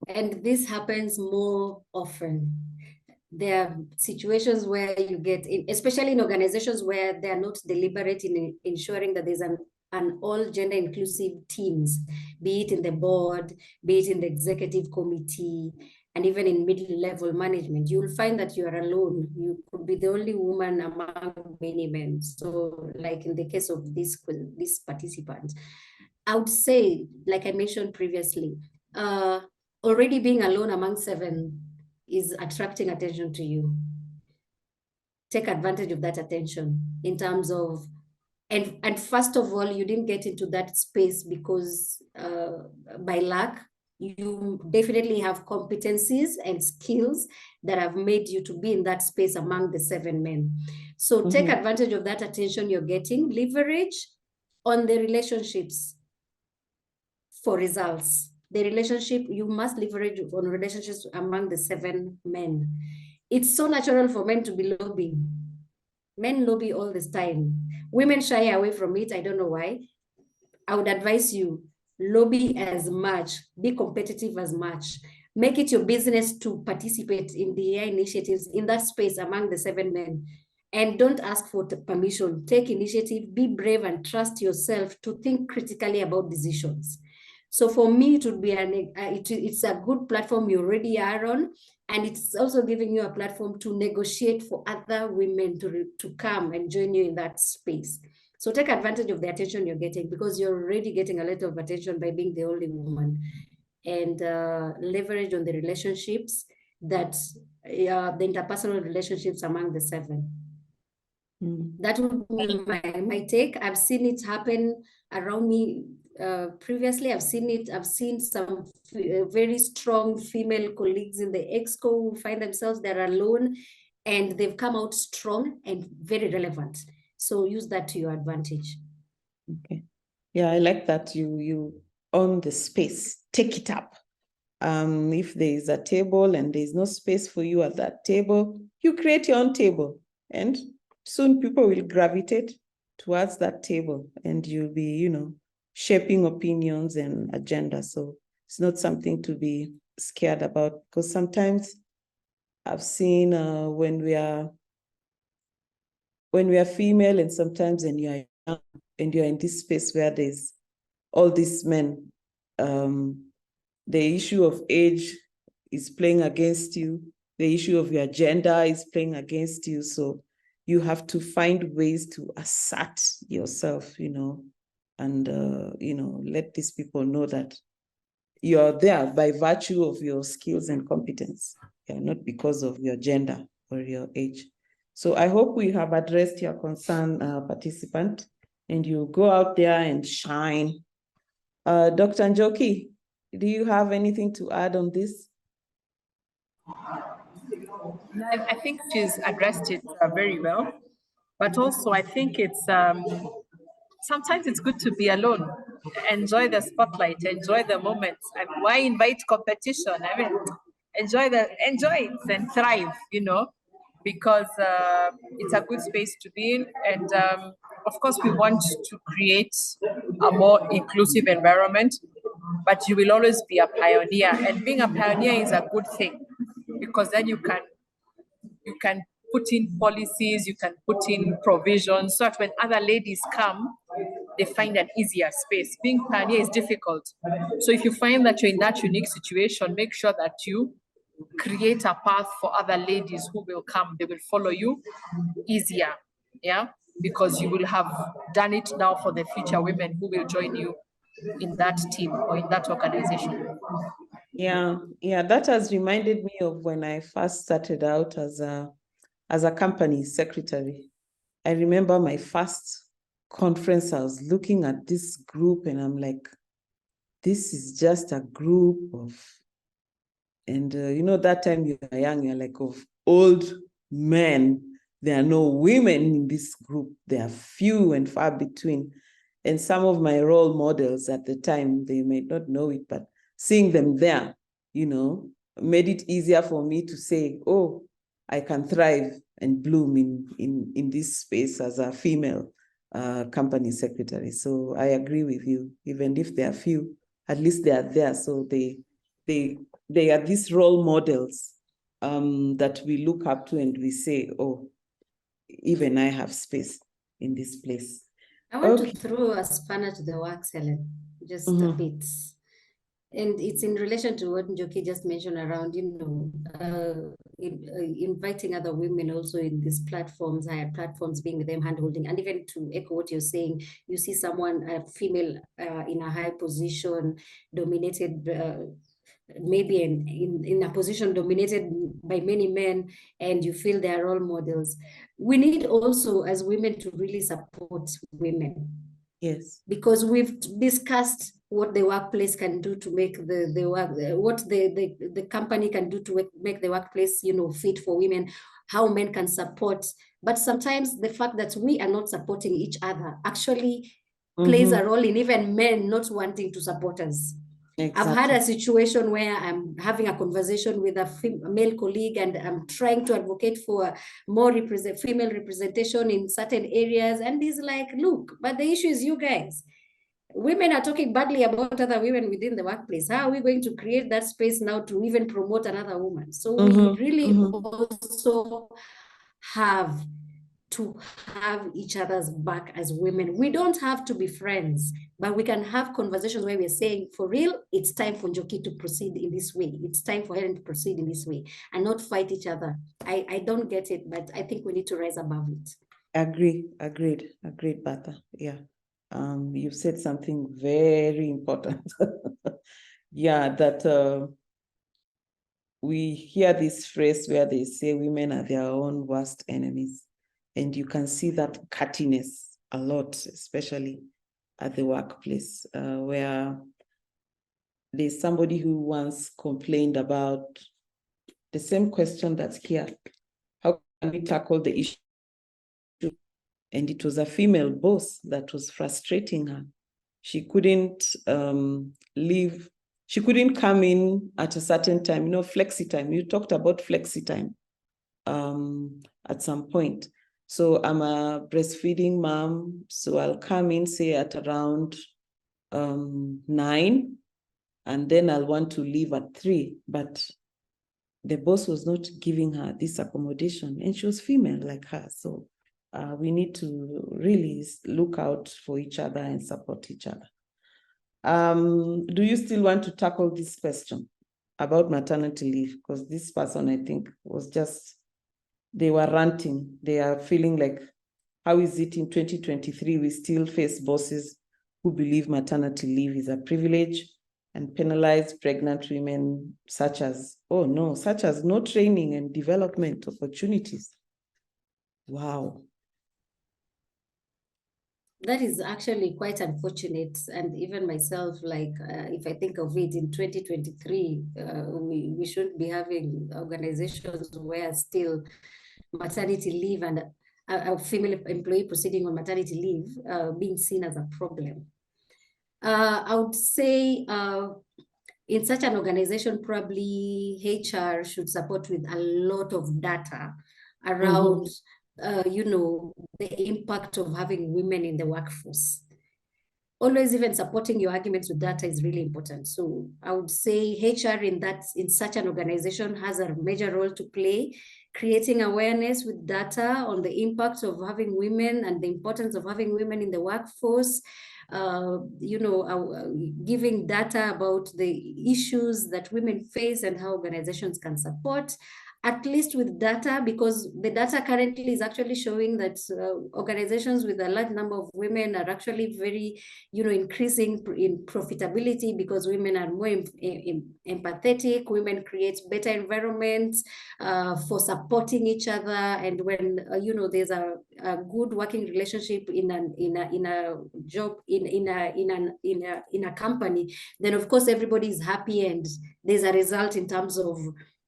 And this happens more often. There are situations where you get, especially in organizations where they are not deliberate in ensuring that there's an all gender inclusive teams, be it in the board, be it in the executive committee, and even in mid-level management. You'll find that you are alone. You could be the only woman among many men. So like in the case of this participant, I would say, like I mentioned previously, already being alone among 7 is attracting attention to you. Take advantage of that attention in terms of, and first of all, you didn't get into that space because by luck. You definitely have competencies and skills that have made you to be in that space among the 7 men. So take advantage of that attention you're getting, leverage on the relationships for results. The relationship, you must leverage on relationships among the 7 men. It's so natural for men to be lobbying. Men lobby all this time. Women shy away from it. I don't know why. I would advise you, lobby as much, be competitive as much. Make it your business to participate in the AI initiatives in that space among the 7 men. And don't ask for permission. Take initiative, be brave, and trust yourself to think critically about decisions. So for me, it would be it's a good platform you already are on, and it's also giving you a platform to negotiate for other women to come and join you in that space. So take advantage of the attention you're getting, because you're already getting a lot of attention by being the only woman, and leverage on the relationships that the interpersonal relationships among the 7. That would be my take. I've seen it happen around me previously. I've seen some very strong female colleagues in the EXCO who find themselves they're alone, and they've come out strong and very relevant. So use that to your advantage. Okay. Yeah, I like that you own the space, take it up. If there is a table and there's no space for you at that table, you create your own table, and soon people will gravitate towards that table, and you'll be, shaping opinions and agendas. So it's not something to be scared about, because sometimes I've seen when we are female, and sometimes when you are young and you're in this space where there's all these men, the issue of age is playing against you. The issue of your gender is playing against you. So you have to find ways to assert yourself, and, let these people know that you're there by virtue of your skills and competence, not because of your gender or your age. So I hope we have addressed your concern, participant, and you go out there and shine. Dr. Njoki, do you have anything to add on this? I think she's addressed it very well, but also I think it's sometimes it's good to be alone. Enjoy the spotlight, enjoy the moment. And why invite competition? I mean, enjoy it and thrive, because it's a good space to be in. And of course, we want to create a more inclusive environment, but you will always be a pioneer. And being a pioneer is a good thing, because then you can put in policies, you can put in provisions, so that when other ladies come, they find an easier space. Being pioneer is difficult. So if you find that you're in that unique situation, make sure that you create a path for other ladies who will come. They will follow you easier, yeah? Because you will have done it now for the future women who will join you in that team or in that organization. Yeah, that has reminded me of when I first started out as a company secretary. I remember my first conference, I was looking at this group and I'm like, this is just a group of, and you know, that time you are young, you're like, of old men. There are no women in this group. They are few and far between. And some of my role models at the time, they may not know it, but seeing them there, you know, made it easier for me to say, oh, I can thrive and bloom in this space as a female company secretary. So I agree with you. Even if they are few, at least they are there. So they are these role models that we look up to and we say, oh, even I have space in this place. I want to throw a spanner to the works, Helen, just a bit. And it's in relation to what Njoki just mentioned around, inviting other women also in these platforms, higher platforms, being with them, hand-holding, and even to echo what you're saying, you see someone, a female in a high position, dominated, maybe in a position dominated by many men, and you feel they are role models. We need also, as women, to really support women. Yes. Because we've discussed what the workplace can do to make the work, what the company can do to make the workplace, fit for women, how men can support. But sometimes the fact that we are not supporting each other actually plays a role in even men not wanting to support us. Exactly. I've had a situation where I'm having a conversation with a male colleague and I'm trying to advocate for more female representation in certain areas. And he's like, look, but the issue is you guys. Women are talking badly about other women within the workplace. How are we going to create that space now to even promote another woman? So we really also have to have each other's back as women. We don't have to be friends, but we can have conversations where we're saying, for real, it's time for Njoki to proceed in this way. It's time for Helen to proceed in this way and not fight each other. I don't get it, but I think we need to rise above it. Agreed, Bertha. Yeah. You've said something very important. Yeah, that we hear this phrase where they say women are their own worst enemies. And you can see that cuttiness a lot, especially at the workplace, where there's somebody who once complained about the same question that's here. How can we tackle the issue? And it was a female boss that was frustrating her. She couldn't leave. She couldn't come in at a certain time, flexi time. You talked about flexi time at some point. So I'm a breastfeeding mom, so I'll come in, say, at around 9, and then I'll want to leave at 3, but the boss was not giving her this accommodation, and she was female like her. So we need to really look out for each other and support each other. Do you still want to tackle this question about maternity leave? Because this person, I think, was just, they were ranting. They are feeling like, how is it in 2023 we still face bosses who believe maternity leave is a privilege and penalize pregnant women such as no training and development opportunities? Wow. That is actually quite unfortunate. And even myself, like, if I think of it in 2023, we shouldn't be having organizations where still maternity leave and a female employee proceeding on maternity leave being seen as a problem. I would say in such an organization, probably HR should support with a lot of data around the impact of having women in the workforce. Always even supporting your arguments with data is really important. So I would say HR in such an organization has a major role to play creating awareness with data on the impact of having women and the importance of having women in the workforce, giving data about the issues that women face and how organizations can support, at least with data, because the data currently is actually showing that organizations with a large number of women are actually very, increasing in profitability, because women are more empathetic, women create better environments for supporting each other. And when, there's a good working relationship in a job, in a company, then of course everybody is happy and there's a result in terms of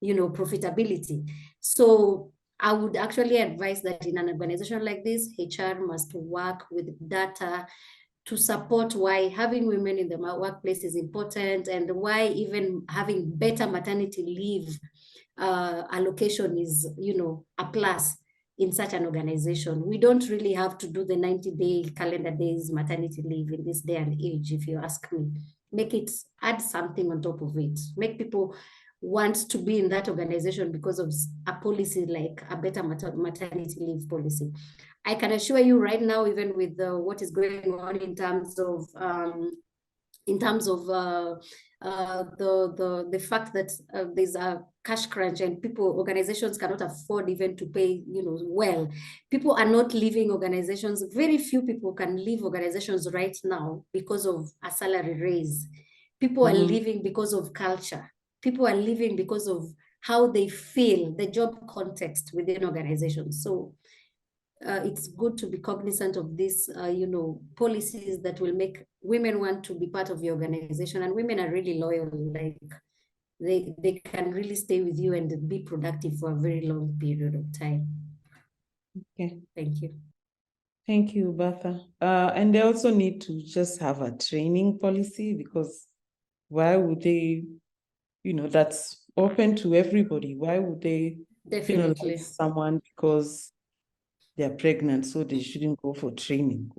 profitability. So I would actually advise that in an organization like this, HR must work with data to support why having women in the workplace is important, and why even having better maternity leave allocation is, a plus in such an organization. We don't really have to do the 90-day calendar days maternity leave in this day and age, if you ask me. Add something on top of it. Make people want to be in that organization because of a policy like a better maternity leave policy. I can assure you right now, even with what is going on in terms of the fact that there's a cash crunch and organizations cannot afford even to pay, well. People are not leaving organizations. Very few people can leave organizations right now because of a salary raise. People are leaving because of culture. People are leaving because of how they feel, the job context within organizations. So it's good to be cognizant of these, policies that will make women want to be part of your organization. And women are really loyal. Like they can really stay with you and be productive for a very long period of time. Okay. Thank you. Thank you, Bertha. And they also need to just have a training policy, because why would they, that's open to everybody. Why would they penalize someone because they're pregnant, so they shouldn't go for training?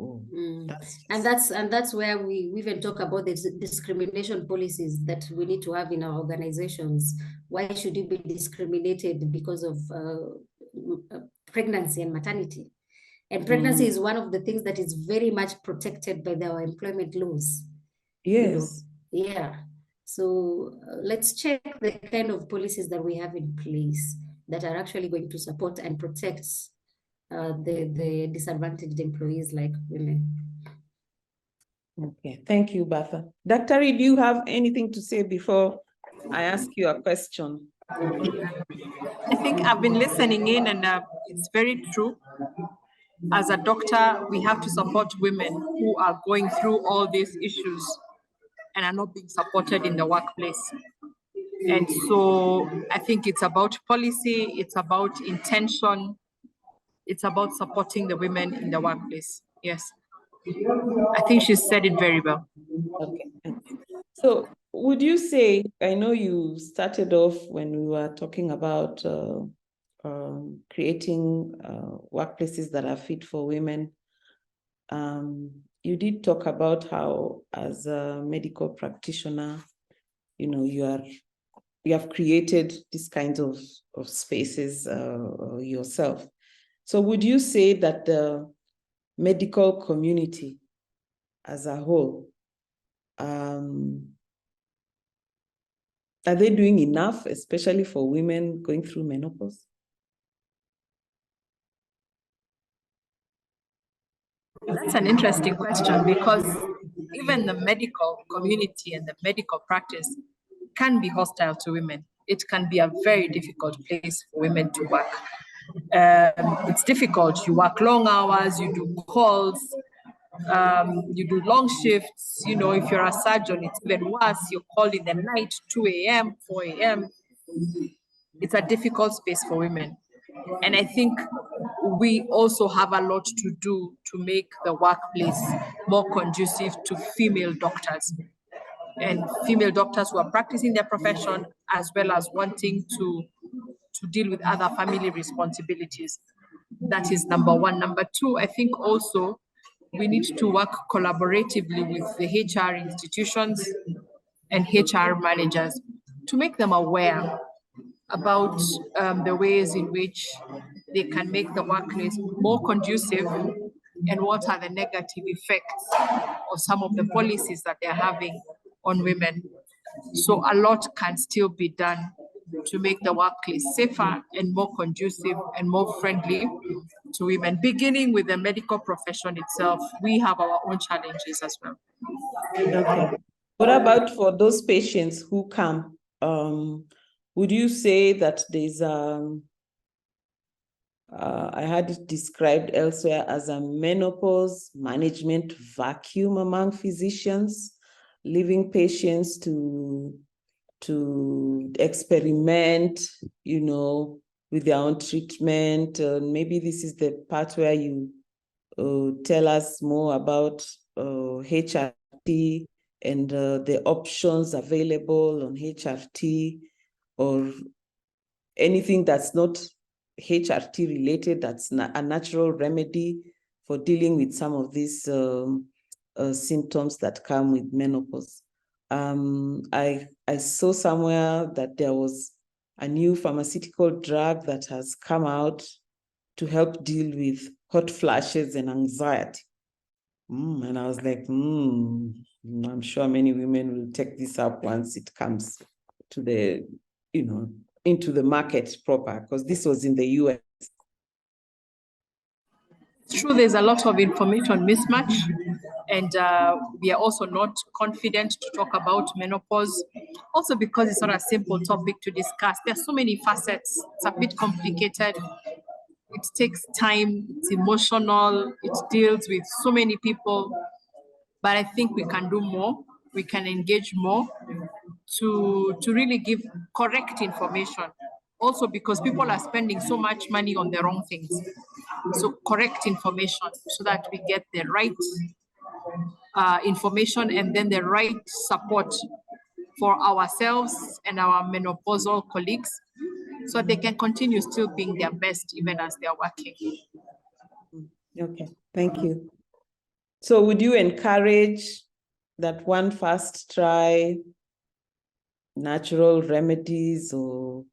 That's where we even talk about the discrimination policies that we need to have in our organizations. Why should you be discriminated because of pregnancy and maternity? And pregnancy is one of the things that is very much protected by our employment laws. Yes. Yeah. So let's check the kind of policies that we have in place that are actually going to support and protect the disadvantaged employees like women. Okay, thank you, Bertha. Dr. Reed, do you have anything to say before I ask you a question? I think I've been listening in, and it's very true. As a doctor, we have to support women who are going through all these issues and are not being supported in the workplace. And so I think it's about policy, it's about intention, it's about supporting the women in the workplace. Yes. I think she said it very well. Okay. So would you say, I know you started off when we were talking about creating workplaces that are fit for women. You did talk about how, as a medical practitioner, you have created these kinds of spaces yourself. So would you say that the medical community as a whole, are they doing enough, especially for women going through menopause? That's an interesting question, because even the medical community and the medical practice can be hostile to women. It can be a very difficult place for women to work. It's difficult. You work long hours, you do calls, you do long shifts. If you're a surgeon, it's even worse. You call in the night, 2 a.m., 4 a.m. It's a difficult space for women. And I think we also have a lot to do to make the workplace more conducive to female doctors and female doctors who are practicing their profession, as well as wanting to deal with other family responsibilities. That is number one. Number two, I think also we need to work collaboratively with the HR institutions and HR managers to make them aware about the ways in which they can make the workplace more conducive and what are the negative effects of some of the policies that they're having on women. So a lot can still be done to make the workplace safer and more conducive and more friendly to women, beginning with the medical profession itself. We have our own challenges as well. Okay. What about for those patients who come? Would you say that there's I had it described elsewhere as a menopause management vacuum among physicians, leaving patients to experiment, with their own treatment? Maybe this is the part where you tell us more about HRT and the options available on HRT, or anything that's not HRT related, that's a natural remedy for dealing with some of these symptoms that come with menopause. I saw somewhere that there was a new pharmaceutical drug that has come out to help deal with hot flashes and anxiety. And I was like, I'm sure many women will take this up once it comes to the, into the market proper, because this was in the US. It's true, there's a lot of information mismatch, and we are also not confident to talk about menopause, also because it's not a simple topic to discuss. There's so many facets, it's a bit complicated. It takes time, it's emotional, it deals with so many people, but I think we can do more. We can engage more to really give correct information. Also because people are spending so much money on the wrong things. So correct information so that we get the right information and then the right support for ourselves and our menopausal colleagues, so they can continue still being their best even as they're working. Okay, thank you. So would you encourage that one first try natural remedies, or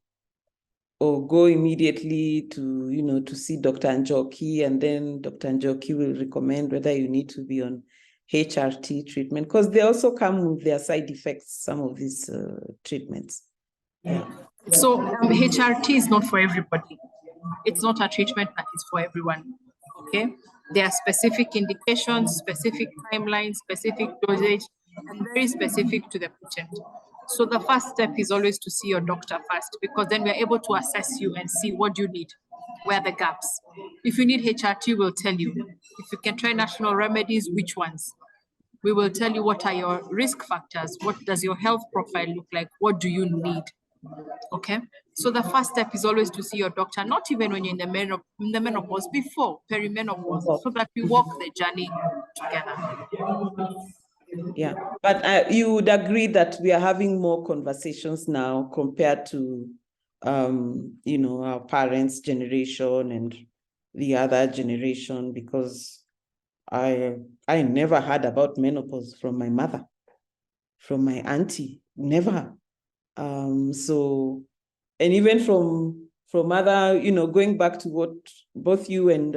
go immediately to, to see Dr. Njoki, and then Dr. Njoki will recommend whether you need to be on HRT treatment? Because they also come with their side effects, some of these treatments. Yeah. So HRT is not for everybody. It's not a treatment that is for everyone, okay? There are specific indications, specific timelines, specific dosage, and very specific to the patient. So the first step is always to see your doctor first, because then we're able to assess you and see what you need, where are the gaps. If you need HRT, we'll tell you. If you can try national remedies, which ones? We will tell you what are your risk factors, what does your health profile look like, what do you need? Okay, so the first step is always to see your doctor, not even when you're in the menopause, before perimenopause, so that we walk the journey together. Yeah, but you would agree that we are having more conversations now compared to, our parents' generation and the other generation, because I never heard about menopause from my mother, from my auntie, never. So, and even from other, going back to what both you and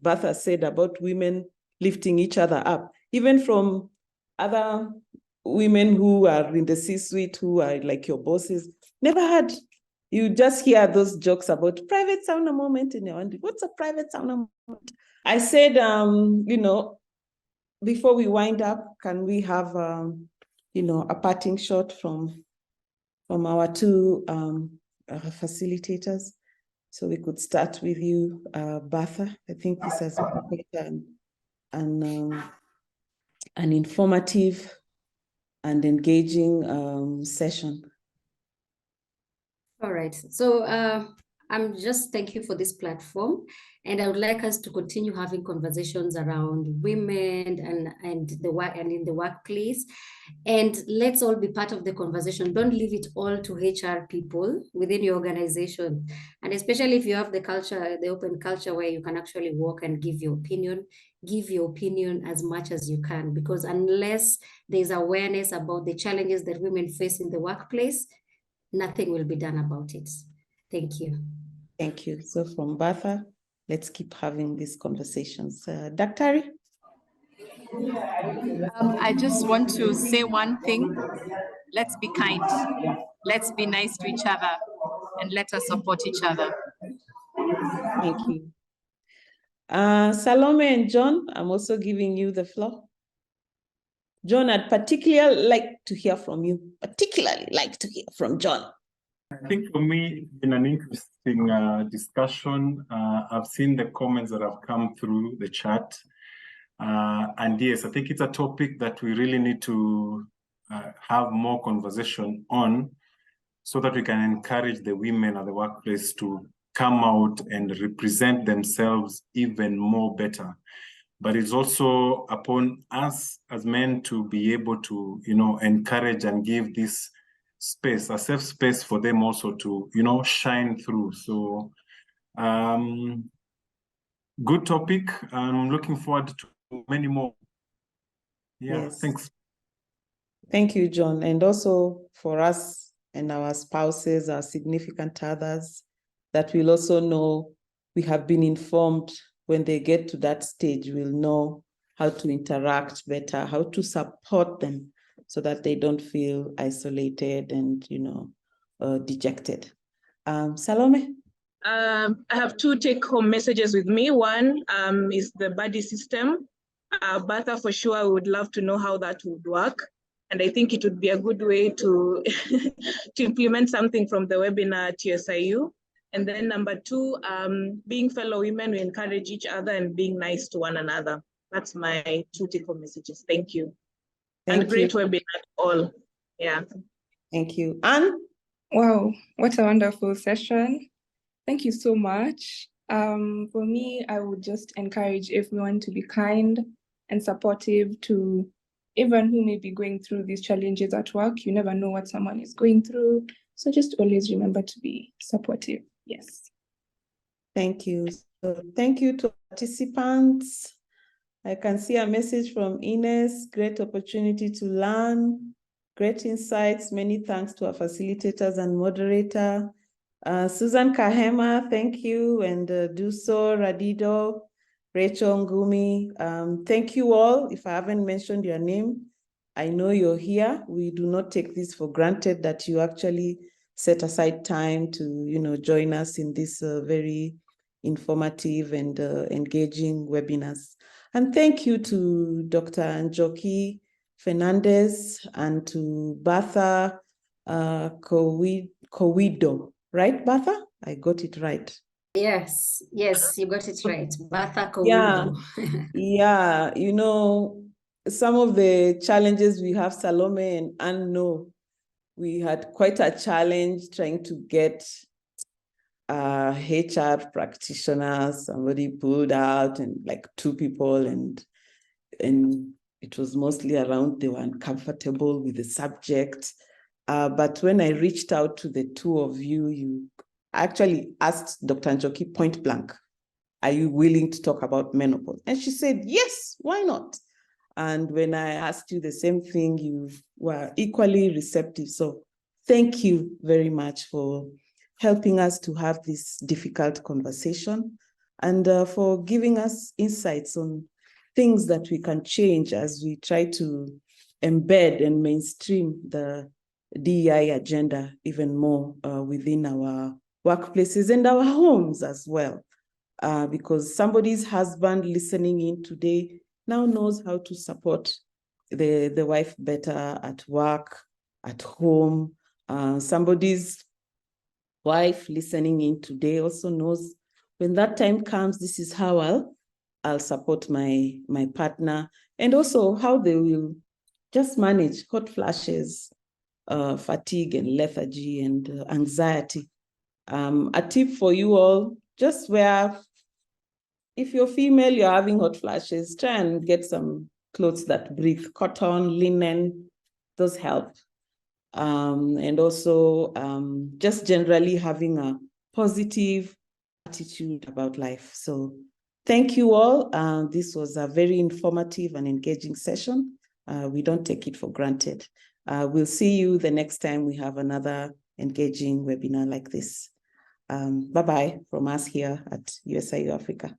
Bertha said about women lifting each other up, even from other women who are in the C-suite, who are like your bosses, never had. You just hear those jokes about private sauna moment, and you're wondering, what's a private sauna moment? I said, before we wind up, can we have, a parting shot from our two facilitators? So we could start with you, Bertha. I think this has been an informative and engaging session. All right. So I'm just thank you for this platform, and I would like us to continue having conversations around women and the work and in the workplace, and let's all be part of the conversation. Don't leave it all to HR people within your organization, and especially if you have the culture, the open culture where you can actually walk and give your opinion as much as you can, because unless there's awareness about the challenges that women face in the workplace, nothing will be done about it. Thank you. Thank you. So from Bertha, let's keep having these conversations. Dr. I just want to say one thing. Let's be kind. Let's be nice to each other, and let us support each other. Thank you. Salome and John, I'm also giving you the floor. John, I'd particularly like to hear from you. Particularly like to hear from John. I think for me, it's been an interesting discussion. I've seen the comments that have come through the chat. And yes, I think it's a topic that we really need to have more conversation on so that we can encourage the women at the workplace to come out and represent themselves even more better. But it's also upon us as men to be able to, encourage and give this space, a safe space for them also to, shine through. So good topic. I'm looking forward to many more. Yeah, Yes. thanks. Thank you, John. And also for us and our spouses, our significant others, that we'll also know we have been informed when they get to that stage, we'll know how to interact better, how to support them so that they don't feel isolated and, dejected. Salome? I have two take-home messages with me. One is the buddy system. Bertha, for sure, I would love to know how that would work. And I think it would be a good way to, to implement something from the webinar at USIU. And then number two, being fellow women, we encourage each other and being nice to one another. That's my two take-home messages. Thank you. And great webinar all. Yeah. Thank you. Anne? Wow, what a wonderful session. Thank you so much. For me, I would just encourage everyone to be kind and supportive to everyone who may be going through these challenges at work. You never know what someone is going through. So just always remember to be supportive. Yes. Thank you. So thank you to participants. I can see a message from Ines. Great opportunity to learn. Great insights. Many thanks to our facilitators and moderator. Susan Kahema, thank you. And Duso, Radido, Rachel Ngumi. Thank you all. If I haven't mentioned your name, I know you're here. We do not take this for granted that you actually set aside time to, join us in this very informative and engaging webinars. And thank you to Dr. Njoki, Fernandes, and to Bertha Kowido. Right, Bertha? I got it right. Yes, you got it right. Bertha Kowido. Yeah, some of the challenges we have, Salome and Anne know, we had quite a challenge trying to get HR practitioners. Somebody pulled out and like two people, and it was mostly around they were uncomfortable with the subject. But when I reached out to the two of you, you actually asked Dr. Njoki point blank, are you willing to talk about menopause? And she said, yes, why not? And when I asked you the same thing, you were equally receptive. So thank you very much for helping us to have this difficult conversation and for giving us insights on things that we can change as we try to embed and mainstream the DEI agenda even more within our workplaces and our homes as well. Because somebody's husband listening in today now knows how to support the wife better at work, at home. Somebody's wife listening in today also knows when that time comes, this is how I'll support my partner, and also how they will just manage hot flashes, fatigue and lethargy and anxiety. A tip for you all, just wear, if you're female, you're having hot flashes, try and get some clothes that breathe, cotton, linen, those help. And also just generally having a positive attitude about life. So thank you all. This was a very informative and engaging session. We don't take it for granted. We'll see you the next time we have another engaging webinar like this. Bye-bye from us here at USIU Africa.